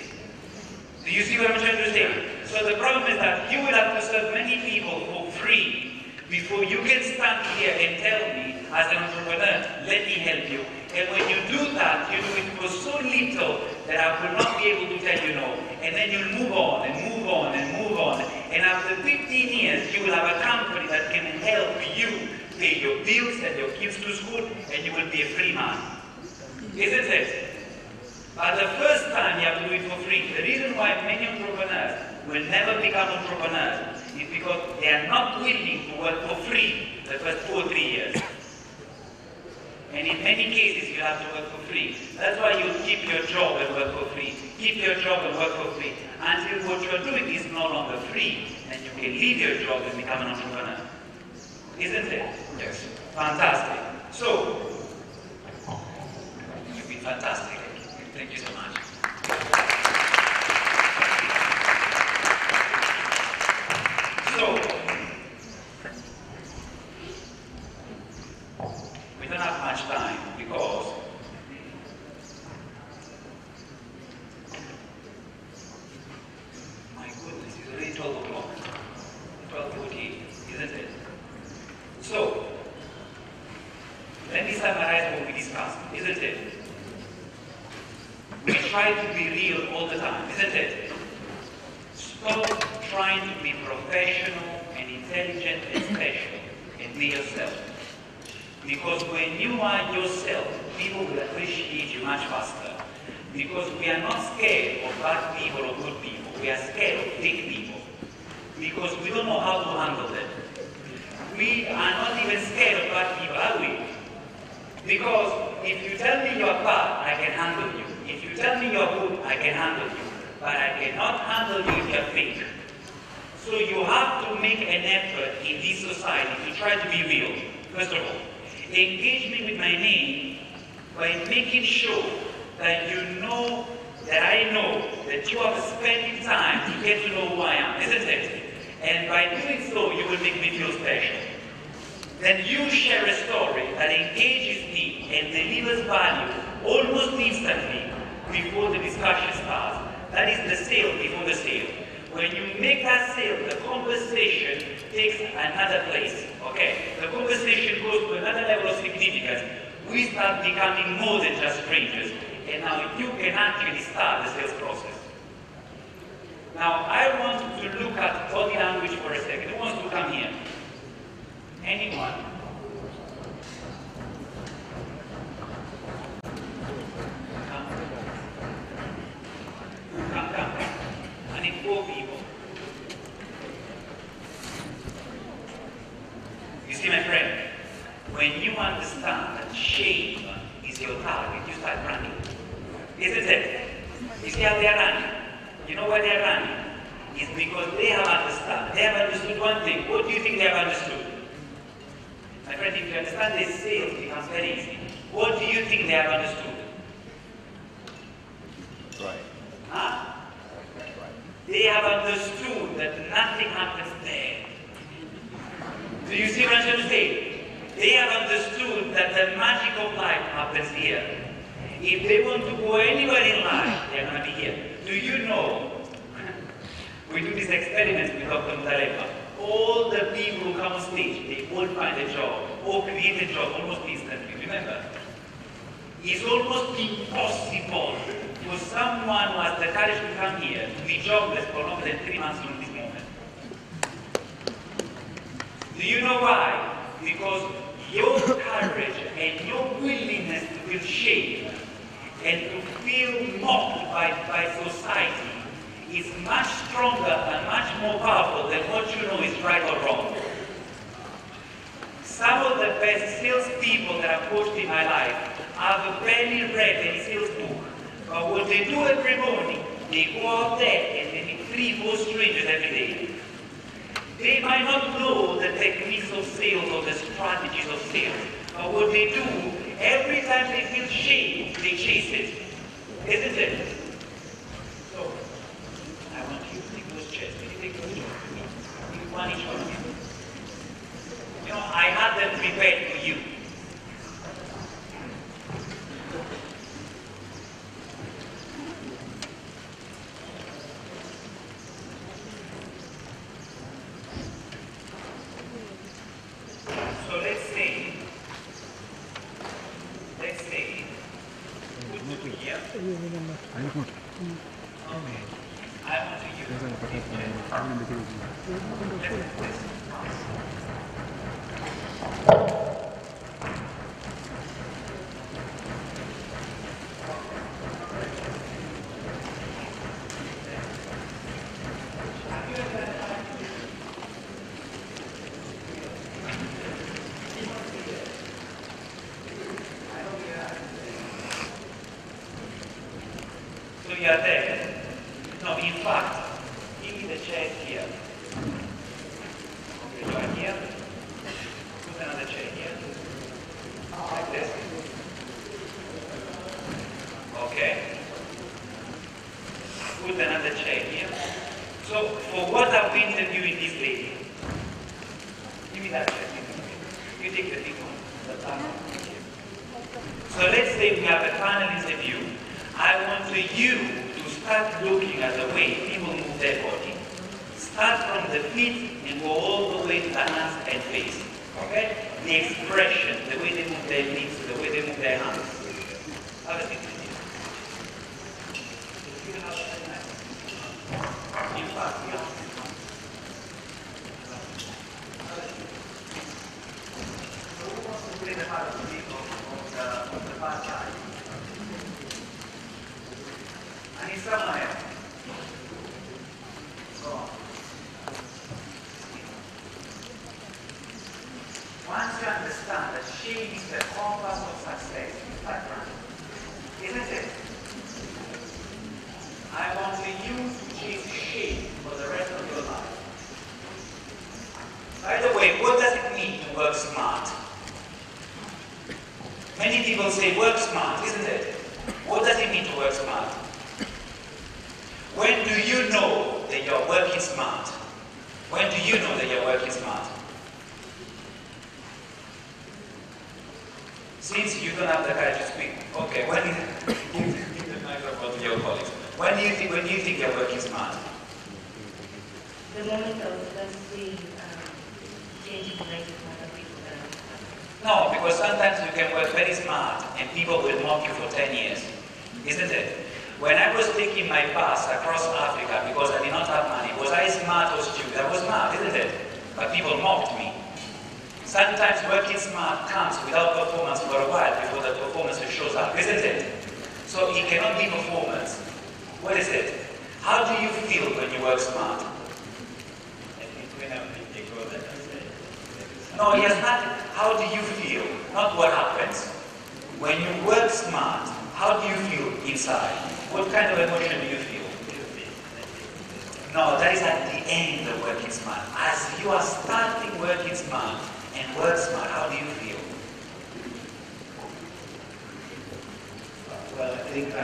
A: Do you see what I'm trying to say? So the problem is that you will have to serve many people for free before you can stand here and tell me, as an entrepreneur, let me help you. And when you do that, you do it for so little that I will not be able to tell you no. And then you'll move on and move on and move on. And after 15 years, you will have a company that can help you pay your bills and your kids to school, and you will be a free man. Isn't it? But the first time you have to do it for free. The reason why many entrepreneurs will never become entrepreneurs is because they are not willing to work for free the first 2 or 3 years. And in many cases, you have to work for free. That's why you keep your job and work for free. Keep your job and work for free. Until what you're doing is no longer free, and you can leave your job and become an entrepreneur. Isn't it?
G: Yes.
A: Fantastic. So, you've been fantastic. Thank you so much. So, we don't have much time because my goodness, it's already 12 o'clock. 12:48, isn't it? So, let me summarize what we discussed, isn't it? We try to be real all the time, isn't it? Stop trying to be professional and intelligent and special and be yourself. Because when you are yourself, people will appreciate you much faster. Because we are not scared of bad people or good people. We are scared of fake people. Because we don't know how to handle them. We are not even scared of bad people, are we? Because if you tell me you're bad, I can handle you. If you tell me you're good, I can handle you. But I cannot handle you if you're fake. So you have to make an effort in this society to try to be real. First of all, engage me with my name by making sure that you know that I know that you are spending time to get to know who I am, isn't it? And by doing so, you will make me feel special. Then you share a story that engages me and delivers value almost instantly before the discussion starts. That is the sale before the sale. When you make that sale, the conversation takes another place, okay? The conversation goes to another level of significance. We start becoming more than just strangers, and now you can actually start the sales process. Now, I want to look at body language for a second. Who wants to come here? Anyone? Come. I need 4 people. You see, my friend, when you understand that shame is your target, you start running. Isn't it? You see how they are running? You know why they are running? It's because they have understood one thing. What do you think they have understood? My friend, if you understand this, sales becomes very easy. What do you think they have understood?
B: Right.
A: Huh? They have understood that nothing happens there. Do you see what I'm trying to say? They have understood that the magic of life happens here. If they want to go anywhere in life, they're going to be here. Do you know, we do this experiment with Dr. Mzumbe. All the people who come on stage, they all find a job, or create a job almost instantly. Remember? It's almost impossible for someone who has the courage to come here to be jobless for longer than 3 months from this moment. Do you know why? Because your courage and your willingness to feel shame and to feel mocked by society is much stronger and much more powerful than what you know is right or wrong. Some of the best salespeople that I've coached in my life have barely read any sales book. But what they do every morning, they go out there and they meet 3-4 strangers every day. They might not know the techniques of sales or the strategies of sales. But what they do, every time they feel shame, they chase it. Isn't it? So, I want you to take those chairs. Can you take those chairs? One each one of you. You know, I had them prepared for you. So let's say, put two here. Okay. I want to use this chair. So you are there. No, in fact, give me the chair here. Okay, you are here. Put another chair here. Like this. Okay. Put another chair here. So, for what are we interviewing this lady? Give me that chair. You take the big one. The black one. So let's say we have a panel interview. I want you to start looking at the way people move their body. Start from the feet and go all the way to the hands and face. Okay? The expression, the way they move their lips, the way they move their hands. Have a seat with you. In fact, we have so who wants to play the part of the bad guy? I need someone else. Go on. Once you understand that shame is the compass of success, you start running. Isn't it? I want you to chase shame for the rest of your life. way, what does it mean to work smart? Many people say work smart, isn't it? What does it mean to work smart? When do you know that you're working smart? When do you know that you're working smart? Since you don't have the courage to speak, okay, when give the microphone to your colleagues. When do you think you're working smart?
H: The moment I was first seeing changing the life of other people.
A: No, because sometimes you can work very smart and people will mock you for 10 years, isn't it? When I was taking my bus across Africa because I did not have money, was I smart or stupid? I was smart, isn't it? But people mocked me. Sometimes working smart comes without performance for a while before the performance shows up, isn't it? So it cannot be performance. What is it? How do you feel when you work smart? No, yes, not how do you feel, not what happens. When you work smart, how do you feel inside? What kind of emotion do you feel? No, that is at the end of working smart. As you are starting working smart and work smart, how do you feel?
D: Well, I think,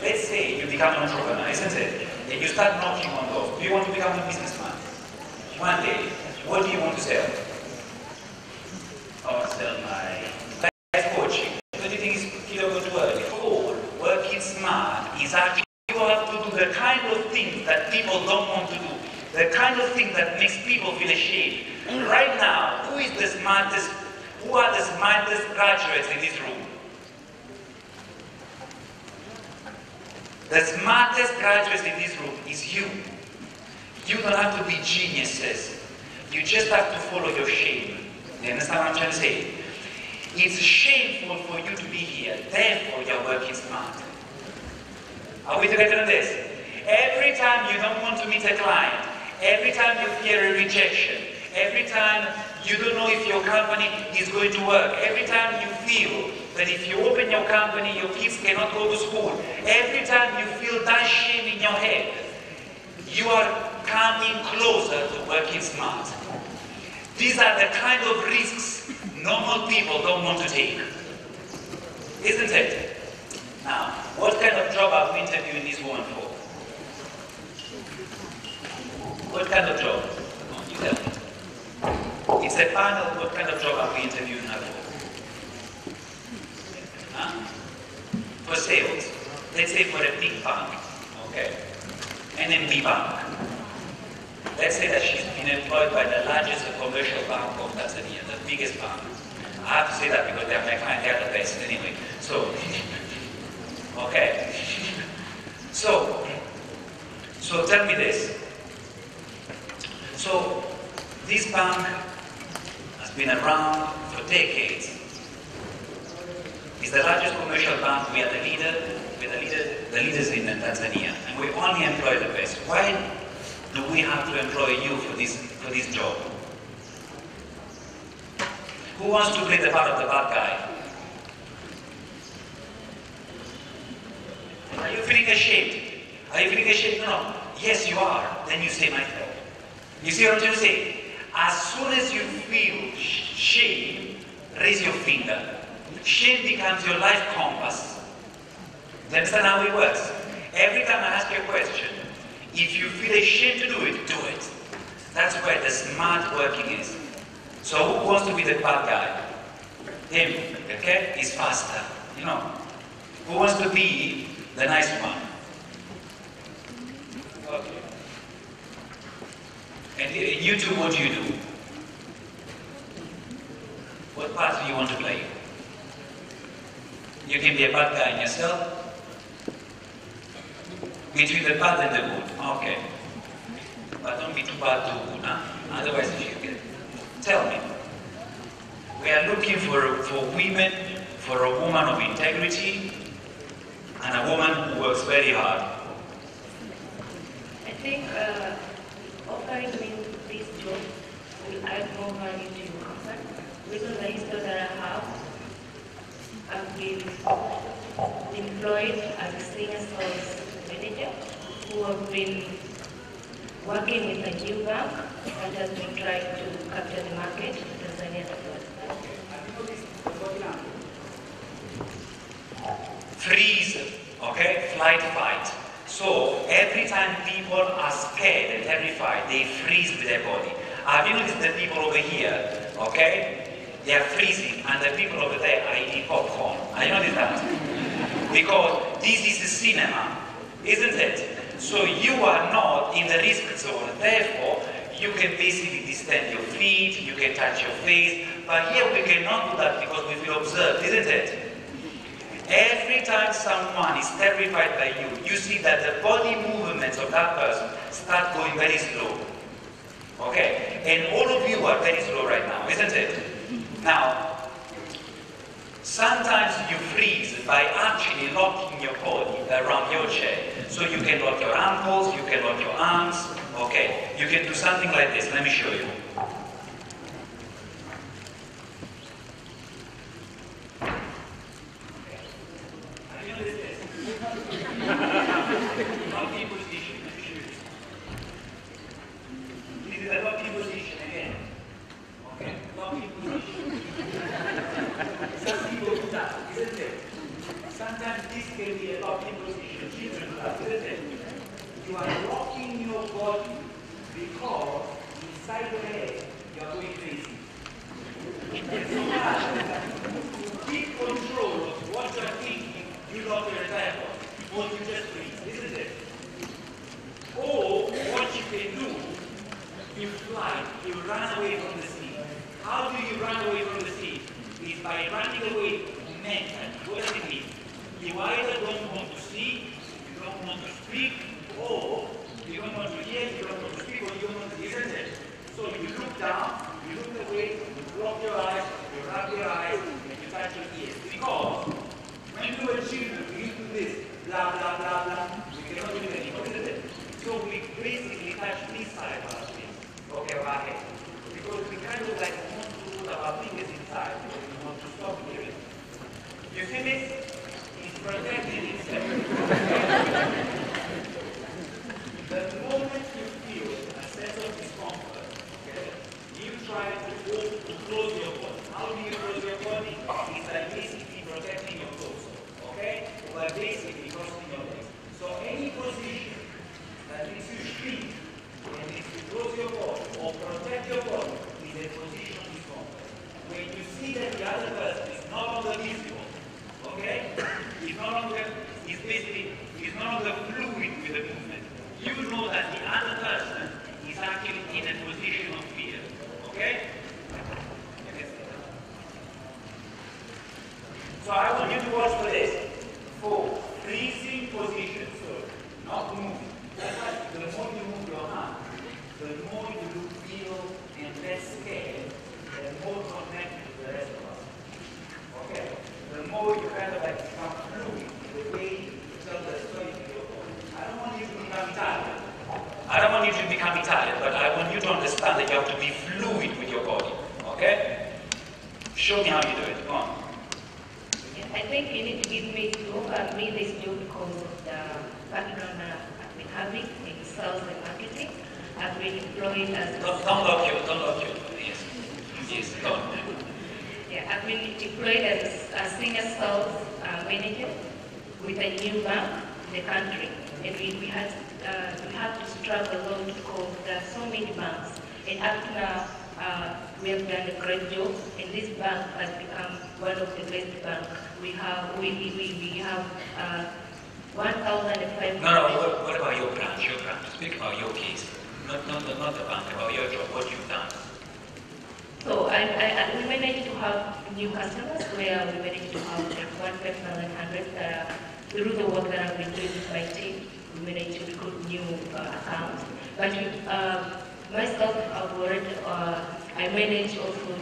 A: let's say you become an entrepreneur, isn't it? And you start knocking on doors. Do you want to become a businessman? One day, what do you want to sell?
D: I want to sell my
A: life coaching. What do you think is killable to early? For working smart is actually you have to do the kind of things that people don't want to do. The kind of thing that makes people feel ashamed. Right now, who are the smartest graduates in this room? The smartest graduates in this room is you. You don't have to be geniuses. You just have to follow your shame. You understand what I'm trying to say? It's shameful for you to be here, therefore you're working smart. Are we together on this? Every time you don't want to meet a client, every time you fear a rejection, every time you don't know if your company is going to work, every time you feel that if you open your company, your kids cannot go to school, every time you feel that shame in your head, you are coming closer to working smart. These are the kind of risks normal people don't want to take. Isn't it? Now, what kind of job are we interviewing this woman for? What kind of job? You tell me. It's a panel. What kind of job are we interviewing her for? Huh? For sales. Let's say for a big bank. Okay. NMB Bank. Let's say that she's been employed by the largest commercial bank of Tanzania, the biggest bank. I have to say that because they're my client, they're the best anyway. So, okay. So tell me this. So, this bank has been around for decades. It's the largest commercial bank. We are the leaders in Tanzania, and we only employ the best. Why do we have to employ you for this job? Who wants to play the part of the bad guy? Are you feeling ashamed? Are you feeling ashamed? No. Yes, you are. Then you say, my friend. You see what I'm trying to say? As soon as you feel shame, raise your finger. Shame becomes your life compass. Do you understand how it works? Every time I ask you a question, if you feel ashamed to do it, do it. That's where the smart working is. So who wants to be the bad guy? Him, okay? He's faster, you know. Who wants to be the nice one? Okay. And you two, what do you do? What part do you want to play? You can be a bad guy in yourself. Between the bad and the good. Okay. But don't be too bad too good, huh? Otherwise you get. Tell me. We are looking for women, for a woman of integrity, and a woman who works very hard.
H: I think offering me this job will add more value to your company. Because of the history that I have, I've been employed as a senior sales manager who have been working with a new bank and has been trying to capture the market in Tanzania as well.
A: Freeze, okay, flight, fight. So every time people are scared and terrified, they freeze with their body. Have you noticed the people over here, okay? They are freezing, and the people over there are eating popcorn. Have you noticed that? Because this is a cinema, isn't it? So you are not in the risk zone, therefore you can basically distend your feet, you can touch your face, but here we cannot do that because we feel observed, isn't it? Every time someone is terrified by you, you see that the body movements of that person start going very slow. Okay? And all of you are very slow right now, isn't it? Now, sometimes you freeze by actually locking your body around your chair. So you can lock your ankles, you can lock your arms. Okay? You can do something like this. Let me show you. Locking position. This is a locking position again. Okay? Locking position. Some people do that, isn't it? Sometimes this can be a locking position. Children do that, isn't it? You are locking your body because inside your head you are going crazy. And so to keep control of what you are thinking, you lock your entire body. Or you just freeze, isn't it? Or what you can do, you fly, you run away from the sea. How do you run away from the sea? It's by running away mentally. What does it mean? You either don't want to see, you don't want to speak, or you don't want to hear, you don't want to speak, or you don't want to, isn't it? So you look down, you look away, you block your eyes, you rub your eyes, and you touch your ears. Because when we were children, we used to do this, blah, blah, blah, blah. We cannot do it anymore, isn't it? So we basically touch this side of our face, okay, of our head. Because we kind of like want to put our fingers inside, because we want to stop hearing. You see this? It's protecting itself. The moment you feel a sense of discomfort, okay, you try to close your body. How do you close your body? It's like basically protecting your torso, okay? By basically crossing your legs. So any position that makes you shrink and makes you close your body or protect your body is a position of discomfort. When you see that the other person is no longer visible, okay? He's no longer fluid with the movement. You know that the other person is actually in a position of fear, okay? So I want you to watch for this. For freezing position, so not moving. That's why the more you move your hand, the more you feel and less scared, and more connected to the rest of us. Okay? The more you kind of like become fluid in the way you tell the story to your body. I don't want you to become Italian. I don't want you to become Italian, but I want you to understand that you have to be fluid with your body. Okay? Show me how you do it. Come on.
H: I think you need to give me this job because of the background I've been having in sales and marketing. I've been employed as
A: Don't lock you. Yes, don't.
H: Yeah, I've been employed as a senior sales manager with a new bank in the country, and we had to struggle a lot because there are so many banks, and up to now we have done a great job, and this bank has become one of the best banks. We have 1,500.
A: No. What about your branch? Speak about your case. Not the bank. About your job. What you've done.
H: So we managed to have new customers where we managed to have 1,500 that through the work that I've been doing with my team, we managed to recruit new accounts. But myself, I managed also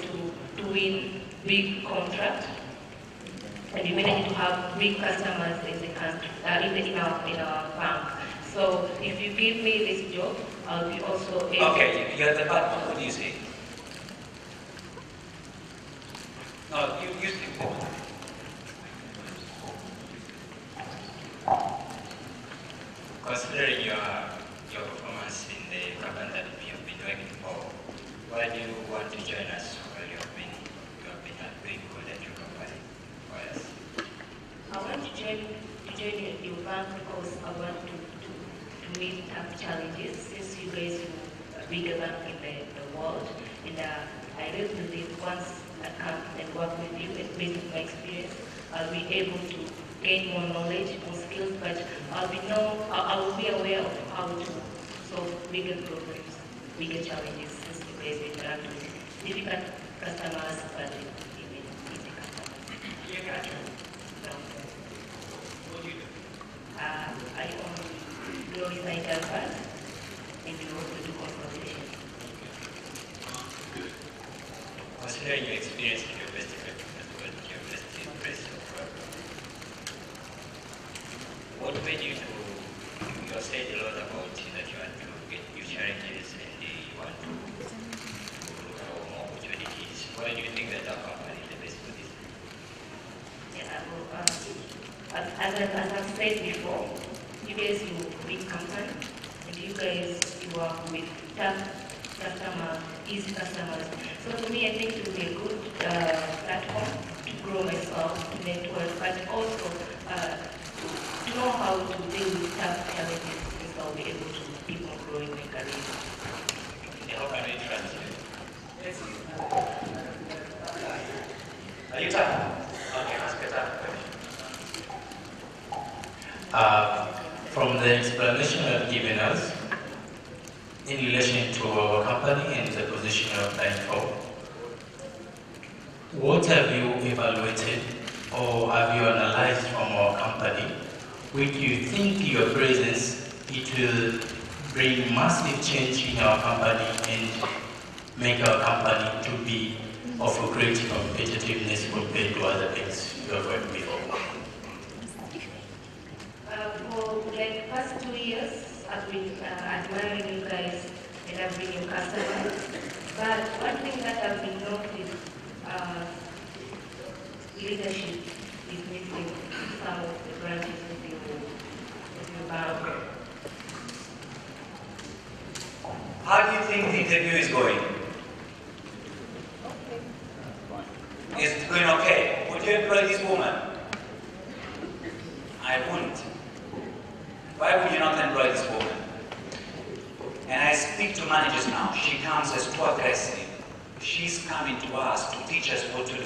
H: to win big contracts, and we managed to have big customers in the country, in our bank. So if you give me this job, I'll be also able.
A: Okay, you are the bad one. What do you say? No, you speak the one.
I: Considering your performance in the campaign that we have been working for,
H: meet tough challenges since you guys are bigger than in the world. And I really believe once I come and work with you and based on my experience, I'll be able to gain more knowledge, more skills, but I will be aware of how to solve bigger problems, bigger challenges since you guys interact with difficult customers, but even easy customers. So,
A: What do you do?
H: I own Glory Nighter Fund, and we also do consultation.
A: Considering your experience in your festival, your best impress of what made you to, you have said a lot about that you want to get new challenges and you want to look for more opportunities. Why do you think that our company is the best for this?
H: Yeah, as I've said before, you guys, you big company, and you guys, you work with tough customers, easy customers. So to me, I think it will be a good platform to grow myself, to network, but also to know how to deal with tough challenges, so I'll be able to keep on growing my career.
A: How can we translate? Are you done? Okay, ask a tough question.
D: From the explanation you have given us, in relation to our company and the position you are applying for, what have you evaluated or have you analyzed from our company which you think your presence it will bring massive change in our company and make our company to be of a great competitiveness compared to other things you have worked before?
H: For like past 2 years, I've been admiring you guys and I've been your customer. But one thing that I've been noticing, leadership is missing in some of the branches of your bank.
A: How do you think the interview is going? Is it going okay? Would you employ this woman? I wouldn't. Why would you not employ this woman? And I speak to managers now. She comes as too aggressive. She's coming to us to teach us what to do.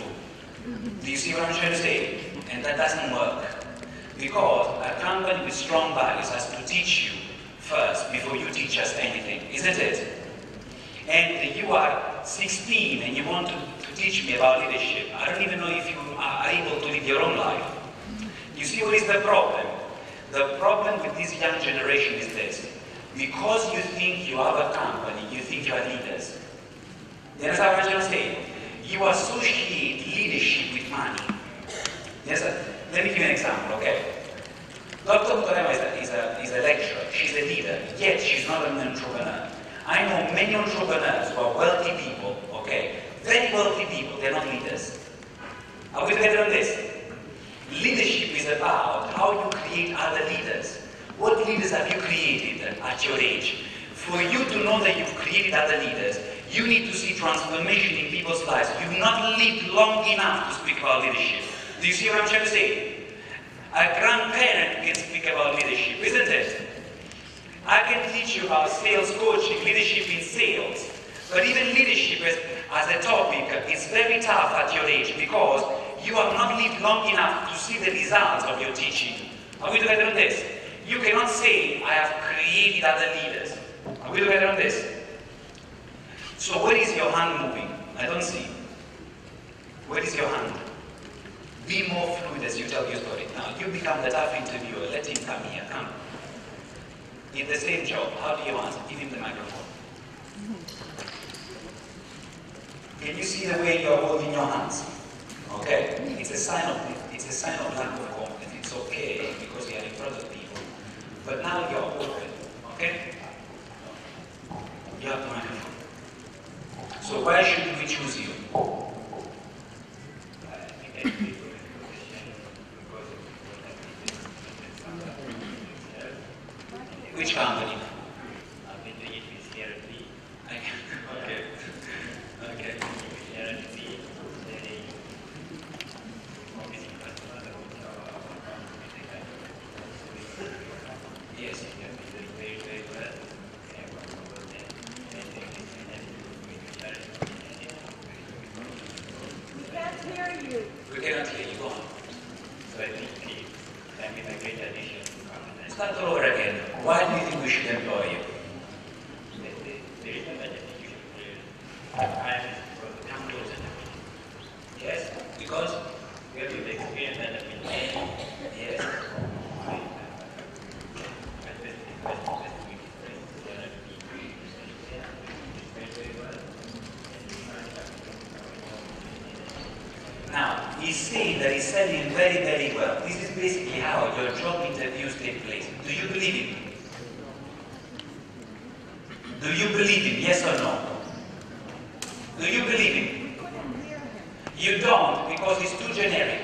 A: Do you see what I'm trying to say? And that doesn't work. Because a company with strong values has to teach you first before you teach us anything, isn't it? And you are 16 and you want to teach me about leadership. I don't even know if you are able to live your own life. You see what is the problem? The problem with this young generation is this. Because you think you have a company, you think you are leaders. You understand what I'm saying? You associate leadership with money. Yes, let me give you an example, okay? Dr. Mutarema is a lecturer, she's a leader, yet she's not an entrepreneur. I know many entrepreneurs who are wealthy people, okay? Very wealthy people, they're not leaders. Are we together on this? Leadership is about how you create other leaders. What leaders have you created at your age? For you to know that you've created other leaders, you need to see transformation in people's lives. You've not lived long enough to speak about leadership. Do you see what I'm trying to say? A grandparent can speak about leadership, isn't it? I can teach you about sales coaching, leadership in sales. But even leadership as a topic is very tough at your age because you have not lived long enough to see the results of your teaching. Are we together on this? You cannot say, I have created other leaders. Are we together on this? So where is your hand moving? I don't see. Where is your hand? Be more fluid as you tell your story. Now, you become the tough interviewer. Let him come here. Come. In the same job, how do you answer? Give him the microphone. Can you see the way you're holding your hands? Okay? It's a sign of lack of confidence. It's okay because you are in front of people. But now you're open. Okay? You have the microphone. So why should we choose you? Which company? I've been doing it with CRP. Okay. Okay. CRP, very focusing customers. Yes, you have been doing very well.
I: hear you.
A: We cannot hear you. Go on.
C: So I think I'm in a great addition to come.
A: Start all over again. Why do you think we should employ you?
C: The reason that I think you should hire is because the campus and everything.
A: Yes, because
C: We have the experience that I've been getting.
A: yes. Now, he's saying that he's selling very, very well. This is basically how your job interviews take place. Do you believe him? Do you believe him? Yes or no? Do you believe him? You don't, because it's too generic.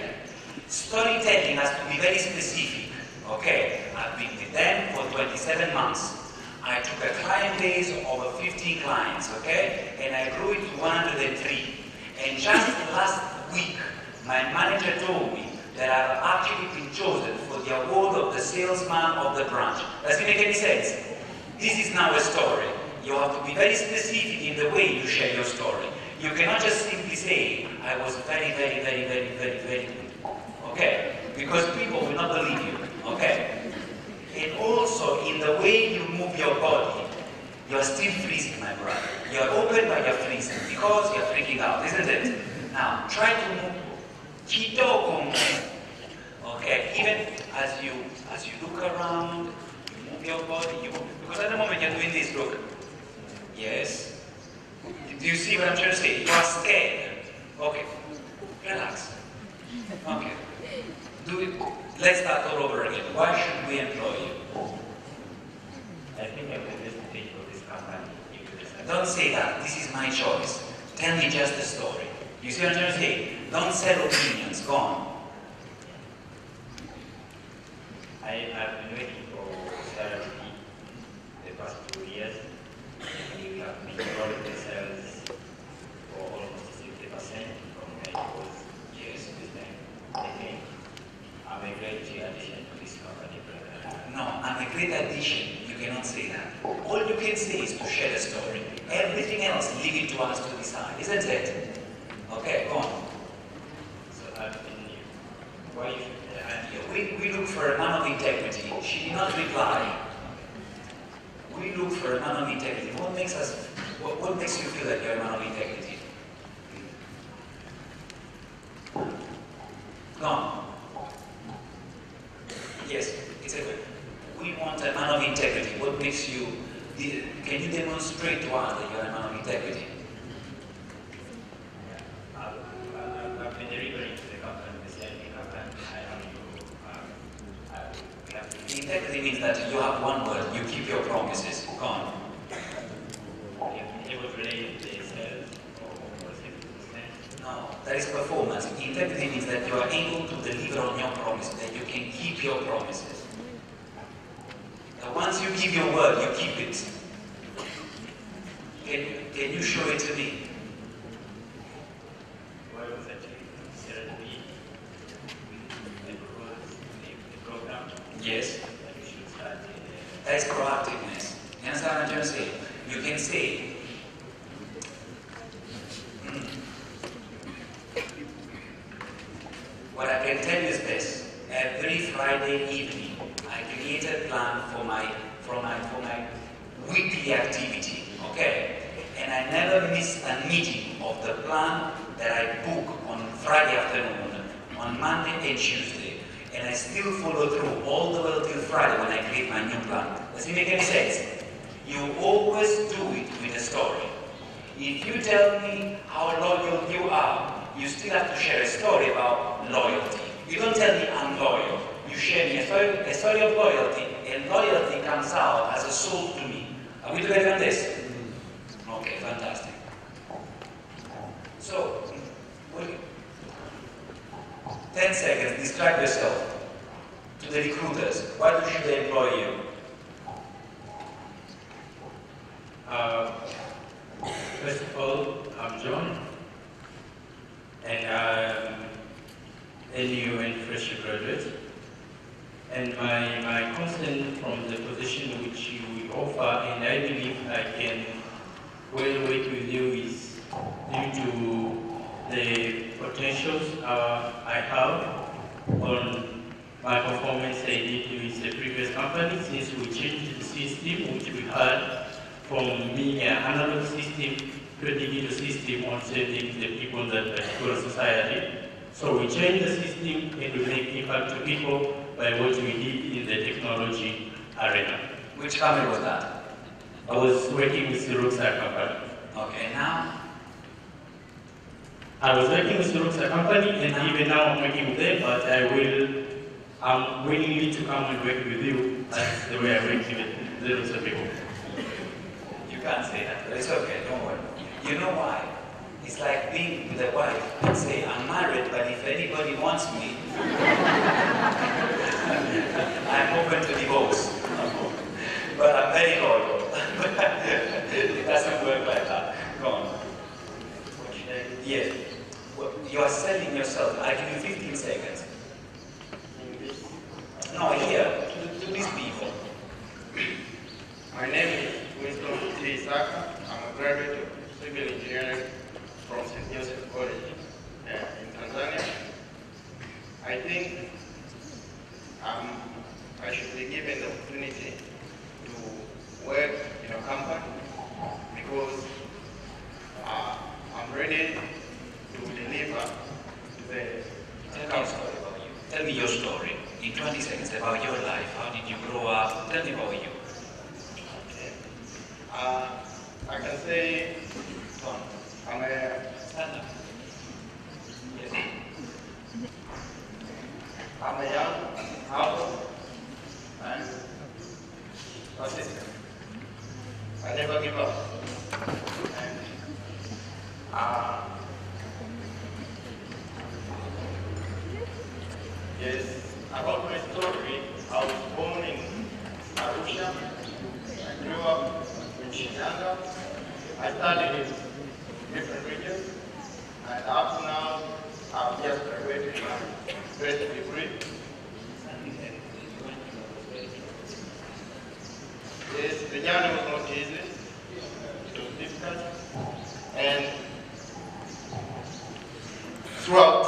A: Storytelling has to be very specific. Okay, I've been with them for 27 months. I took a client base of over 15 clients, okay? And I grew it to 103. And just last week, my manager told me that I've actually been chosen for the award of the salesman of the branch. Does it make any sense? This is now a story. You have to be very specific in the way you share your story. You cannot just simply say, I was very, very, very, very, very, very good. Okay? Because people will not believe you. Okay? And also, in the way you move your body, you're still freezing, my brother. You're open, but you're freezing because you're freaking out, isn't it? Now, try to move. Kitoko move. Okay? Even as you look around, you move your body, you move. Because at the moment you're doing this, look. Yes? Do you see what I'm trying to say? You are scared. Okay. Relax. Okay. Do it. Let's start all over again. Why should we employ you?
C: I think I'm the best fit for this company.
A: Don't say that. This is my choice. Tell me just the story. You see what I'm trying to say? Don't sell opinions. Go on.
C: I've been waiting for salary the past 2 years. We have been growing the sales for almost 60% from when I was years this time. I think I'm a great addition to this company.
A: No, I'm a great addition. You cannot say that. All you can say is to share the story. Everything else, leave it to us to decide, isn't it? Okay, go on.
C: So I've been here. Why you should
A: we look for a man of integrity. She did not reply. We look for a man of integrity. What makes you feel that you're a man of integrity? Go on. Yes, it's a we want a man of integrity. What makes you, can you demonstrate to us that you're a man of integrity?
C: I've been delivering to the company the same thing
A: Integrity means that you have one word, you keep your promises. Go on.
C: able to lay the sales or 60%.
A: No, that is performance. Integrity means that you are able to deliver on your promises, that you can keep your promises. Now, once you give your word, you keep it. Can you show it to me?
C: What was actually considered to be the program?
A: Yes.
C: That we should start
A: That is proactiveness. You understand what I'm trying to say? You can say, what I can tell you is this. Every Friday evening, I create a plan for my weekly activity, okay? And I never miss a meeting of the plan that I book on Friday afternoon, on Monday and Tuesday. And I still follow through all the way till Friday when I create my new plan. Does it make any sense? You always do it with a story. If you tell me how loyal you are, you still have to share a story about loyalty. You don't tell me I'm loyal. You share me a story of loyalty, and loyalty comes out as a soul to me. Are we together on this? Okay, fantastic. So, 10 seconds, describe yourself to the recruiters. Why should they employ you?
C: First of all, I'm John, and I'm a new and fresh graduate. And my concern from the position which you will offer, and I believe I can well work with you, is due to
I: the potentials I have on my performance I did with the previous company, since we changed the system which we had from being an analog system to a digital system on sending the people that particular society. So we changed the system and we make impact to people by what we did in the technology arena.
A: Which company was that?
I: I was working with the Rockstar company.
A: Okay, now?
I: I was working with the Rockstar company, and even now I'm working with them, but I'm willing to come and work with you. That's the way I work with the Rockstar people.
A: You can't say that, but it's okay, don't worry. You know why? It's like being with a wife and say, I'm married, but if anybody wants me, I'm open to divorce. But I'm very loyal. It doesn't work like that. Go on. What should I do? Yes. Well, you are selling yourself. I'll give you 15 seconds. No, here, to these people.
J: My name is Winston T. Saka. I'm a graduate of civil engineering from St. Joseph College in Tanzania. I think I should be given the opportunity to work in a company because I'm ready to deliver to the company.
A: Tell me your story in 20 seconds about your life. How did you grow up? Tell me about you.
J: Okay. I can say I'm a
A: stand up. Yes.
J: I'm a young humble and persistent. I never give up. And yes, about my story, I was born in Arusha. I grew up in Shinyanga. I studied in different regions, and up to now, I've just graduated my first degree. Yes, the journey was not easy. It was difficult, and throughout,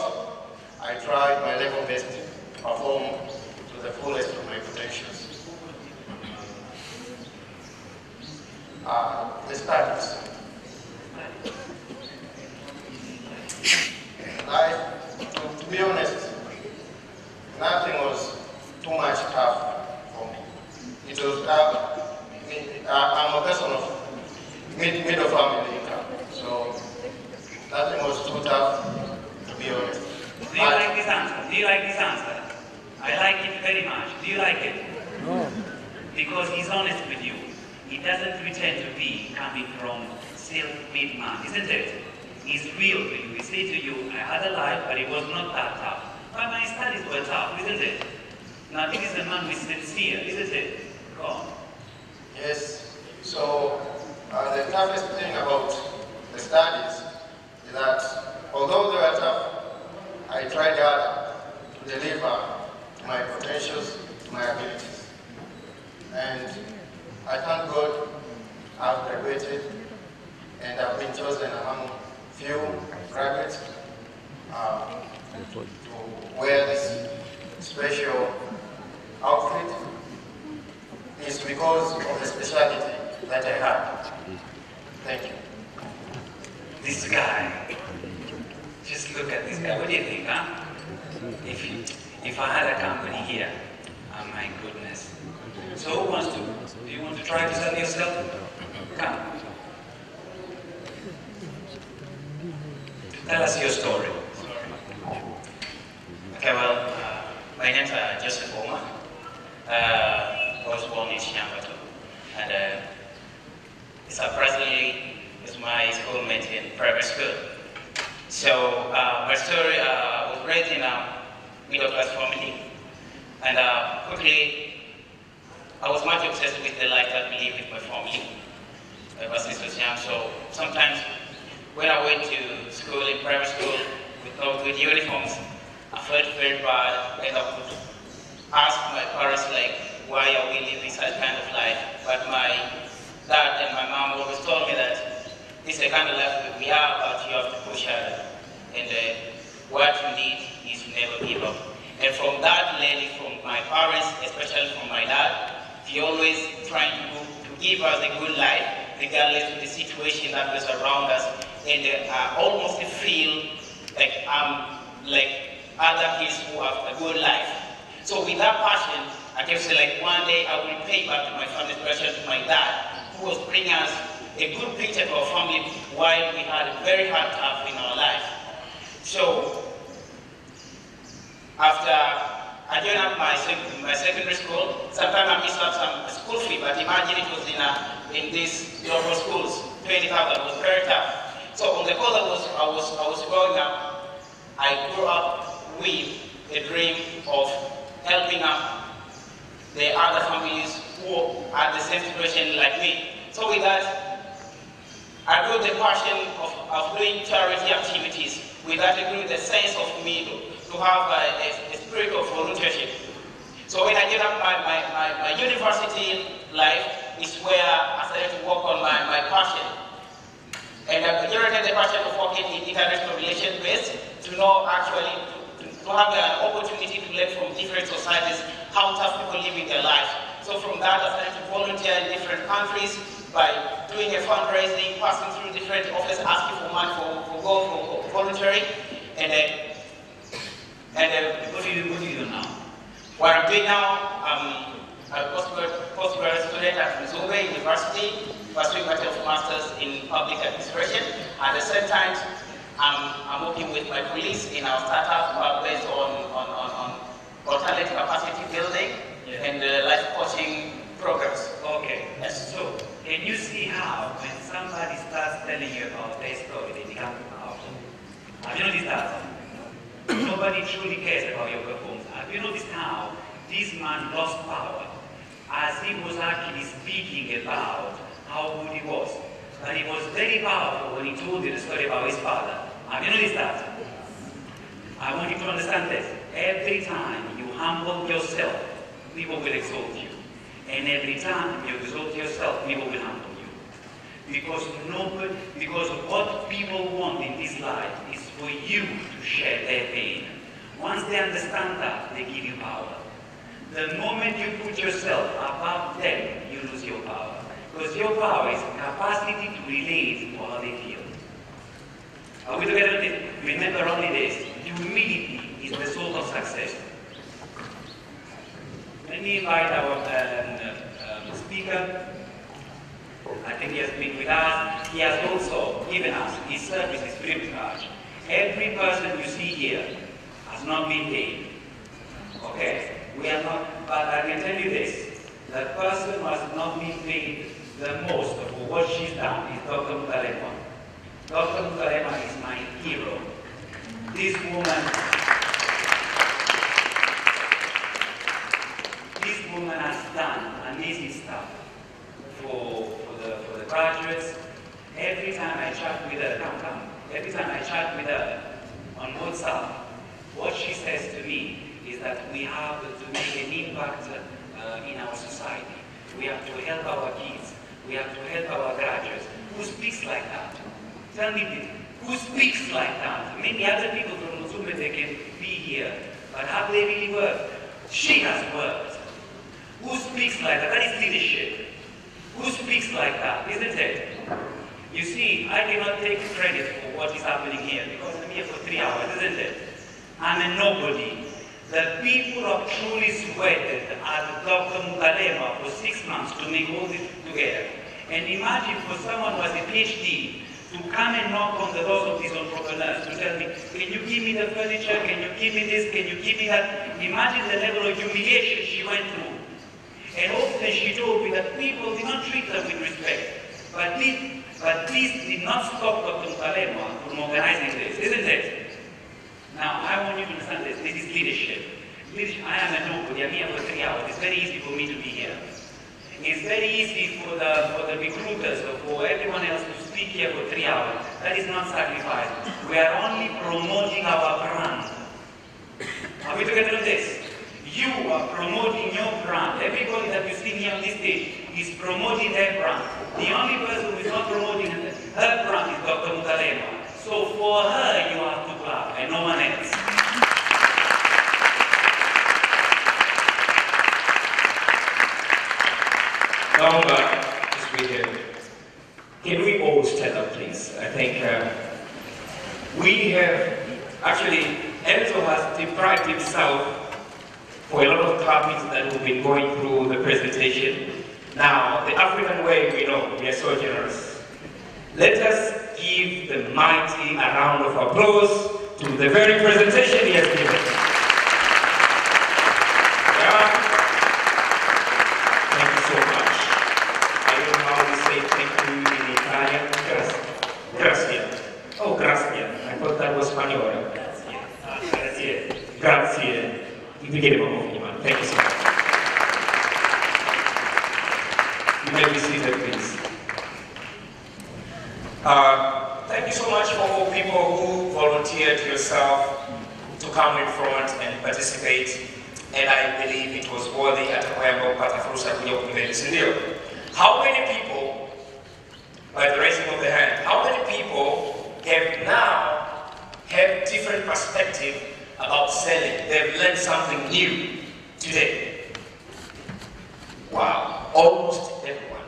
J: I tried my level best to perform to the fullest of my potentials. The studies. To be honest, nothing was too much tough for me. It was I'm a person of middle family income, so nothing was too tough, to be honest.
A: Do you like this answer? Do you like this answer? I like it very much. Do you like it? No. Because he's honest with you. He doesn't pretend to be coming from self-made man, isn't it? He's real to you. He say to you, I had a life, but it was not that tough. But my studies were tough, isn't it? Now this is a man with sincere, isn't it? Go on.
J: Yes. So the toughest thing about the studies is that although they were tough, I tried hard to deliver to my potentials, to my abilities. And I thank God I've graduated and I've been chosen among few graduates to wear this special outfit. Is because of the specialty that I have. Thank you.
A: This guy, just look at this guy. What do you think, huh? If I had a company here, oh my goodness. So who wants to? Do you want to try to sell yourself? Come. Tell us your story.
K: Okay, well, my name is Joseph Oma. I was born in Shinyanga too, and surprisingly, is my schoolmate in private school. So my story was raised in a middle-class family, and quickly I was much obsessed with the life that we live with my family ever since I was young. So sometimes when I went to school in private school with no good uniforms, I felt very bad, and I would ask my parents like, why are we living such kind of life? But my dad and my mom always told me that this is the kind of life we are, but you have to push harder. And what you need is to never give up. And from that learning from my parents, especially from my dad, he always trying to give us a good life, regardless of the situation that was around us. And I almost feel like I'm like other kids who have a good life. So with that passion, I can say like one day I will pay back to my family, especially to my dad, who was bringing us a good picture to our family while we had a very hard time in our life. So after I joined up my secondary school, sometimes I missed out some school fee, but imagine it was in these local schools, 20,000 was very tough. So on the course I was growing up, I grew up with a dream of helping out the other families who are the same situation like me. So with that, I grew the passion of doing charity activities. With that, I grew the sense of me to have a spirit of volunteership. So when I get up my university life is where I started to work on my passion. And I generated the passion of working in international relations based to know actually, to have an opportunity to learn from different societies how tough people live in their lives. So from that, I started to volunteer in different countries by doing a fundraising, passing through different offices, asking for money for volunteering.
A: What do you do now?
K: What I'm doing now, I'm a postgraduate student at Mzumbe University, pursuing my master's in public administration. At the same time, I'm working with my colleagues in our startup based on talent capacity building and life coaching programs.
A: Okay. Yes. So, can you see how when somebody starts telling you about their story, they become powerful? Have you noticed that? Nobody truly cares about your performance. Have you noticed how this man lost power as he was actually speaking about how good he was? But he was very powerful when he told you the story about his father. Have you noticed that? I want you to understand this. Every time you humble yourself, people will exalt you. And every time you exalt yourself, people will humble you. Because what people want in this life is for you to share their pain. Once they understand that, they give you power. The moment you put yourself above them, you lose your power. Because your power is capacity to relate to how they feel. Are we together? Remember only this. Humility is the soul of success. Let me invite our speaker. I think he has been with us. He has also given us his services free of charge. Every person you see here has not been paid. Okay? We are not, but I can tell you this. The person who has not been paid the most for what she's done is Dr. Mutalema. Dr. Mutalema is my hero. This woman has done amazing stuff for the graduates. Every time I chat with her, every time I chat with her on WhatsApp, what she says to me is that we have to make an impact in our society. We have to help our kids. We have to help our graduates. Who speaks like that? Tell me, who speaks like that? Maybe other people from Mzumbe, they can be here, but have they really worked? She has worked. Who speaks like that? That is leadership. Who speaks like that, isn't it? You see, I cannot take credit for what is happening here because I'm here for 3 hours, isn't it? I'm a nobody. The people have truly sweated at Dr. Mutalema for 6 months to make all this together. And imagine for someone who has a PhD to come and knock on the doors of these entrepreneurs to tell me, can you give me the furniture, can you give me this, can you give me that? Imagine the level of humiliation she went through. And often she told me that people did not treat them with respect. But this did not stop Dr. Mutalema from organizing this, isn't it? Now, I want you to understand this. This is leadership. I am a nobody. I'm here for 3 hours. It's very easy for me to be here. It's very easy for the recruiters or for everyone else to speak here for 3 hours. That is not sacrifice. We are only promoting our brand. Are we together on this? You are promoting your brand. Everybody that you see here on this stage is promoting their brand. The only person who is not promoting her brand is Dr. Mutalema. So for her, you have to clap, and no one else.
D: Naomba tusikie. Can we all stand up, please? I think we have, actually, Enzo has deprived himself for a lot of topics that we've been going through the presentation. Now, the African way, we know, we are so generous. Let us give the mighty a round of applause to the very presentation he has given. Yeah. Thank you so much. I don't know how we say thank you in Italian. Grazie. Oh, grazie. I thought that was Spanish. Grazie. Grazie. Thank you so much. You may be seated, please. Thank you so much for all people who volunteered yourself to come in front and participate. And I believe it was worthy at How many people, by the raising of the hand, how many people have now have different perspective about selling? They've learned something new today. Wow, almost everyone.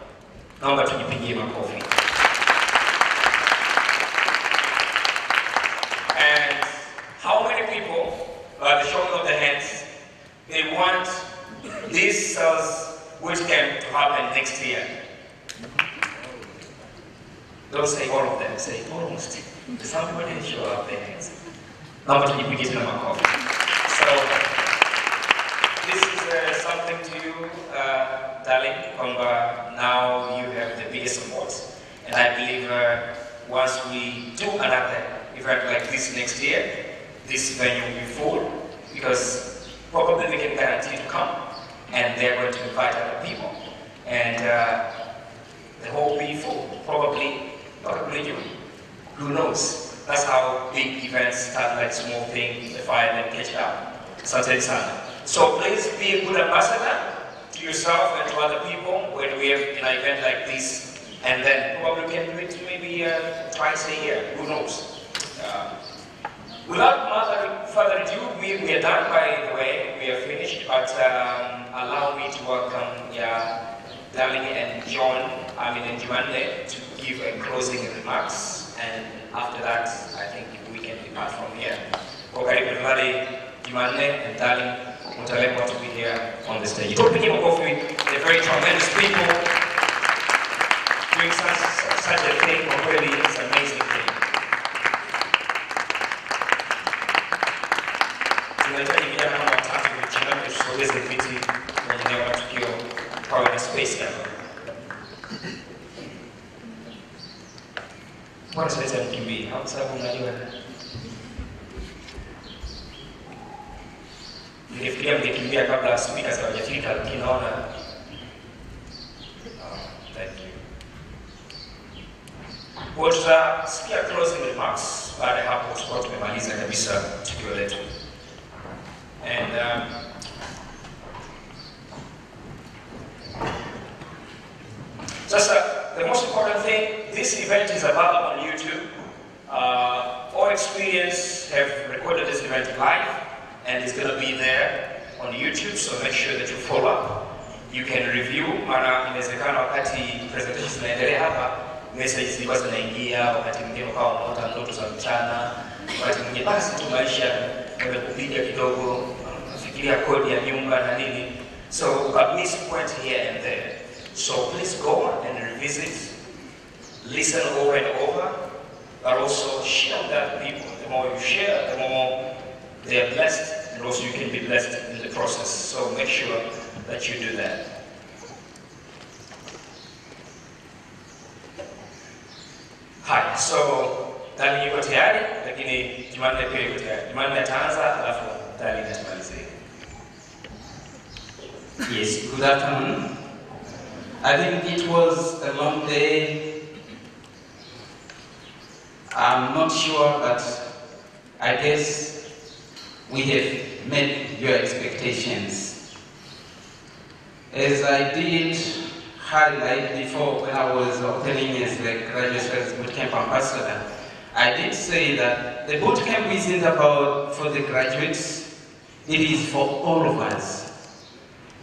D: Naomba tujipigie makofi. And how many people, by the showing of the hands, they want this sales bootcamp to happen next year? Don't say all of them, say almost. Some people didn't show up their hands. Naomba tujipigie tena makofi. So, this is something to you, darling, now you have the biggest support. And I believe once we do another event like this next year, this venue will be full, because probably we can guarantee to come, and they're going to invite other people. And the whole will be full, probably you. Who knows? That's how big events start, like small things, the fire and catch up. So please be a good ambassador to yourself and to other people when we have an event like this, and then probably we can do it maybe twice a year. Who knows? Without further ado, we are done, by the way. We are finished, but allow me to welcome Darling and John, and Jumande, to give a closing remarks, and after that, I think we can depart from here. Okay, everybody, Jumande and Darling, Mutalekwa to be here on the stage. They're very tremendous people doing such a thing already. It's an amazing thing. Tunahitaji vijana kama watatu kuchanganya tusogeze viti kwenye eneo la tukio pawe na space hapa. Mbona sasa nikimbie? Hapo sababu unajua. Nilifikiria mngekimbia kabla speakers hawajafika, lakini naona thank you. Tutasikia closing remarks, baada ya hapo tutakuwa tumemaliza kabisa tukio letu. And the most important thing, this event is available on YouTube. All Experience have recorded this event live, and it's going to be there on YouTube, so make sure that you follow up. You can review, maana inawezekana wakati presentation zinaendelea hapa, messages zilikuwa zinaingia, wakati mwingine ukawa unaota ndoto za mchana, wakati mwingine basi tu maisha yamekupiga kidogo, unafikiria kodi ya nyumba na nini. So we got miss point here and there. So please go and revisit, listen over and over, but also share with other people. The more you share, the more they are blessed, and also you can be blessed in the process. So make sure that you do that. Hi, so Dali yuko tayari, lakini Jumanne pia yuko tayari. Jumanne ataanza, alafu Dali atamalizia. Yes, good afternoon. I think it was a long day. I'm not sure, but I guess we have met your expectations. As I did highlight before when I was telling you as the Graduate Studies Bootcamp Ambassador, I did say that the boot camp isn't about for the graduates, it is for all of us.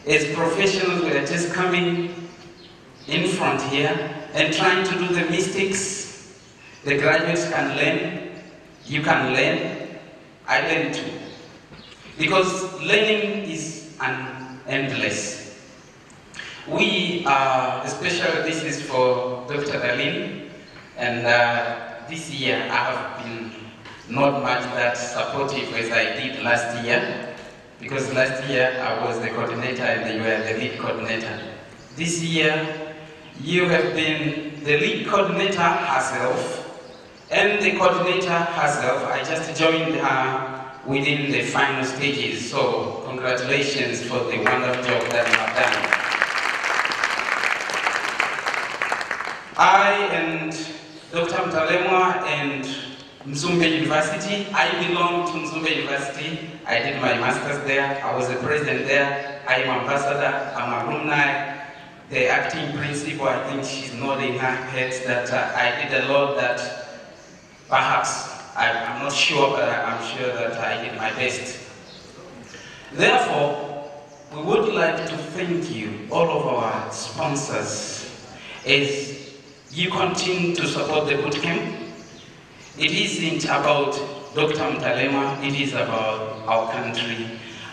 D: As professionals, we are just coming in front here and trying to do the mistakes. The graduates can learn, you can learn, I learn too. Because learning is endless. We are, especially this is for Dr. Darlene, and this year I have been not much that supportive as I did last year, because last year I was the coordinator and you were the lead coordinator. This year you have been the lead coordinator herself and the coordinator herself. I just joined her within the final stages, so congratulations for the wonderful job that you have done. I and Dr. Mtalemwa and Mzumbe University, I belong to Mzumbe University. I did my master's there, I was the president there, I am ambassador, I'm alumni. The acting principal, I think she's nodding her head that I did a lot that perhaps, I'm not sure, but I'm sure that I did my best. Therefore, we would like to thank you, all of our sponsors, as you continue to support the bootcamp. It isn't about Dr. Mtalema, it is about our country.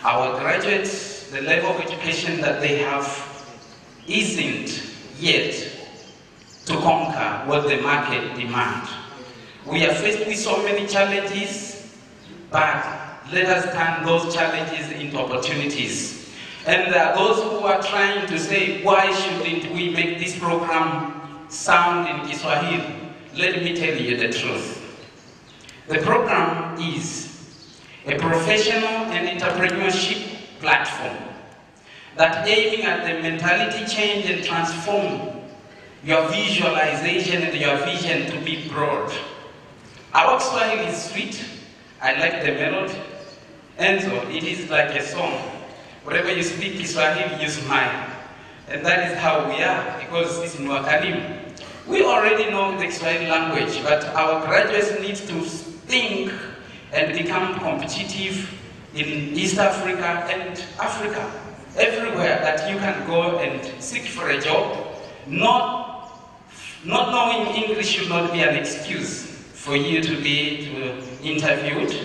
D: Our graduates, the level of education that they have isn't yet to conquer what the market demands. We are faced with so many challenges, but let us turn those challenges into opportunities. And those who are trying to say, why shouldn't we make this program sound in Kiswahili? Let me tell you the truth. The program is a professional and entrepreneurship platform that aiming at the mentality change and transform your visualization and your vision to be broad. Our Kiswahili is sweet. I like the melody. And so it is like a song. Whenever you speak Kiswahili, you smile. And that is how we are, because it's Nwakalim. We already know the Kiswahili language, but our graduates need to think and become competitive in East Africa and Africa. Everywhere that you can go and seek for a job. Not knowing English should not be an excuse for you to be interviewed.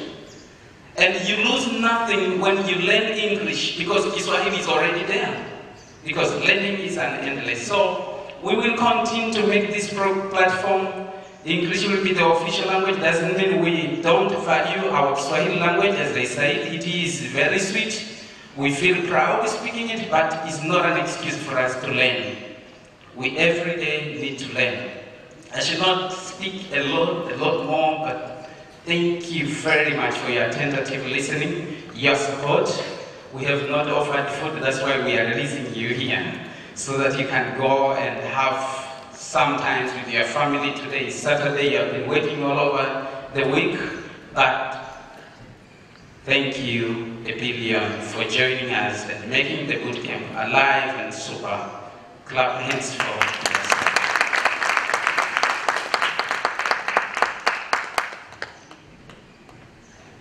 D: And you lose nothing when you learn English, because Kiswahili is already there. Because learning is an endless. So we will continue to make this platform. English will be the official language. Doesn't mean we don't value our Kiswahili language. As they say, it is very sweet. We feel proud speaking it, but it's not an excuse for us to learn. We every day need to learn. I should not speak a lot more, but thank you very much for your tentative listening, your support. We have not offered food, that's why we are releasing you here, so that you can go and have some time with your family. Today is Saturday, you have been waiting all over the week, but thank you a billion for joining us and making the bootcamp alive and super. Clap hands for yourself.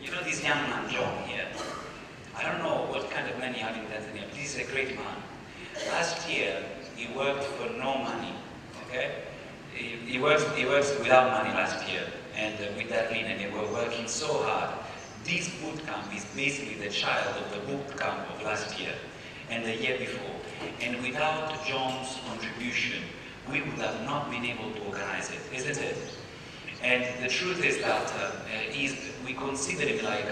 A: You know this young man, John, here. I don't know what kind of money you have in Tanzania, but he's a great man. Last year, he worked for no money, okay? He works without money last year, and with Darlene, and they were working so hard. This bootcamp is basically the child of the bootcamp of last year and the year before. And without John's contribution, we would have not been able to organize it, isn't it? And the truth is that we consider him like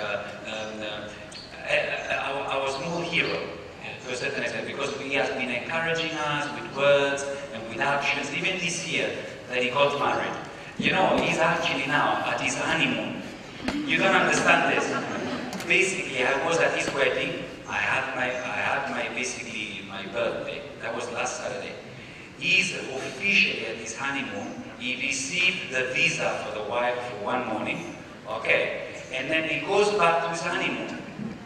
A: our small hero, to a certain extent, because he has been encouraging us with words and with actions. Even this year that he got married, you know, he's actually now at his honeymoon. You don't understand this. Basically, I was at his wedding. I had basically my birthday. That was last Saturday. He's officially at his honeymoon. He received the visa for the wife for one morning. Okay, and then he goes back to his honeymoon.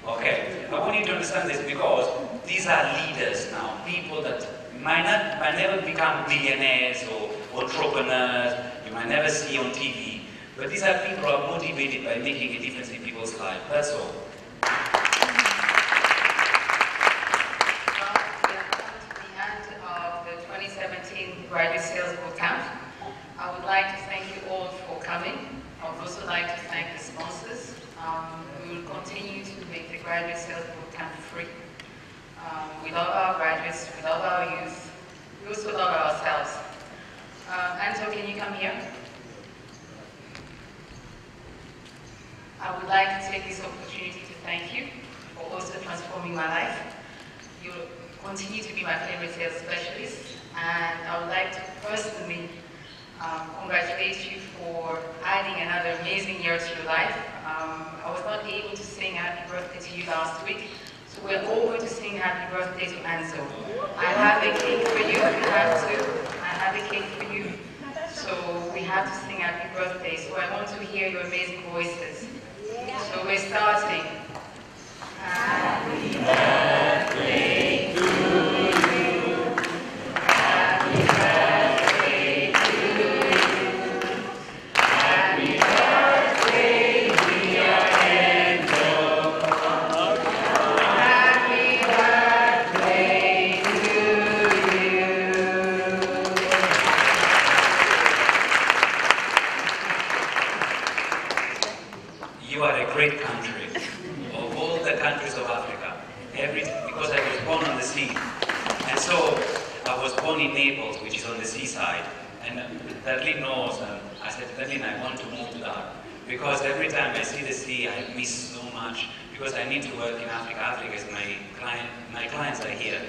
A: Okay, I want you to understand this, because these are leaders now, people that might never become billionaires or entrepreneurs. You might never see on TV. But these are people who are motivated by making a difference in people's lives. That's all.
L: Of the 2017 Graduate Sales Bootcamp. I would like to thank you all for coming. I would also like to thank the sponsors. We will continue to make the Graduate Sales Bootcamp free. We love our graduates, we love our youth, we also love ourselves. Anto, can you come here? I would like to take this opportunity to thank you for also transforming my life. You continue to be my favorite sales specialist, and I would like to personally congratulate you for adding another amazing year to your life. I was not able to sing happy birthday to you last week, so we're all going to sing happy birthday to Anzo. I have a cake for you, I have a cake for you, so we have to sing happy birthday, so I want to hear your amazing voices. So we're starting. Happy birthday to you. Happy birthday to you. Happy birthday, dear Enzo. Happy birthday to
A: You are a great country. Of all the countries of Africa, because I was born on the sea, and so I was born in Naples, which is on the seaside, and Darlene knows, and I said, Darlene, I want to move to that, because every time I see the sea, I miss so much, because I need to work in Africa. Africa is my clients are here,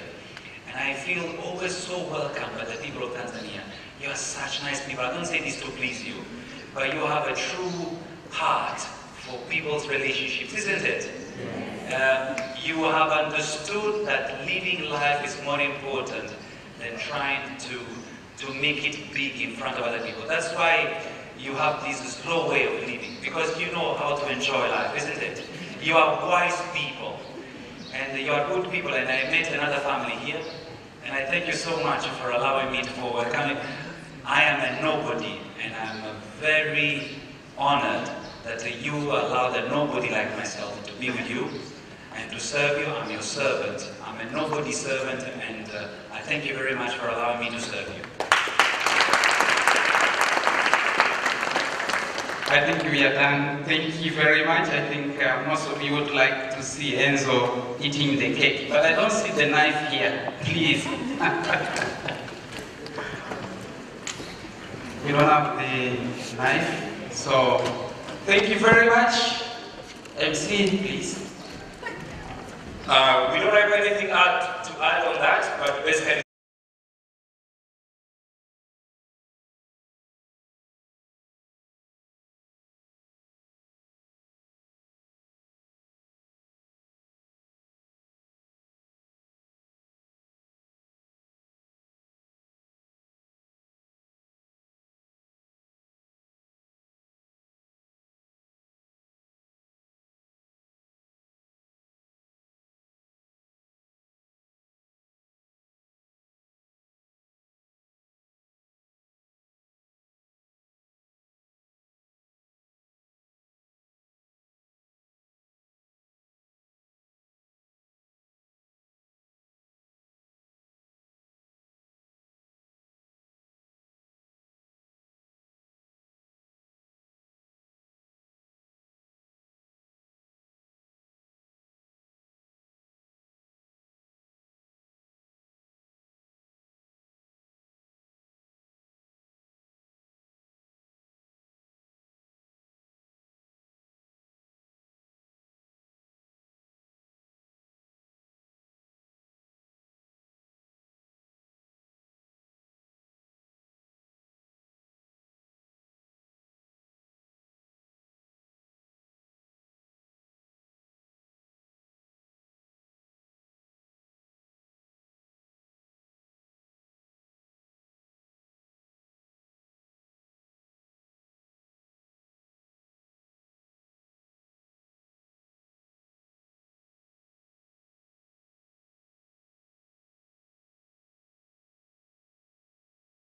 A: and I feel always so welcome by the people of Tanzania. You are such nice people. I don't say this to please you, but you have a true heart for people's relationships, isn't it? You have understood that living life is more important than trying to make it big in front of other people. That's why you have this slow way of living, because you know how to enjoy life, isn't it? You are wise people, and you are good people, and I met another family here, and I thank you so much for allowing me to forward coming. I am a nobody, and I'm very honored that you allowed a nobody like myself to be with you and to serve you. I'm your servant. I'm a nobody servant, and I thank you very much for allowing me to serve you.
M: I think we are done. Thank you very much. I think most of you would like to see Enzo eating the cake, but I don't see the knife here. Please. We don't have the knife, so thank you very much. MC, please.
A: We don't have anything to add on that, but basically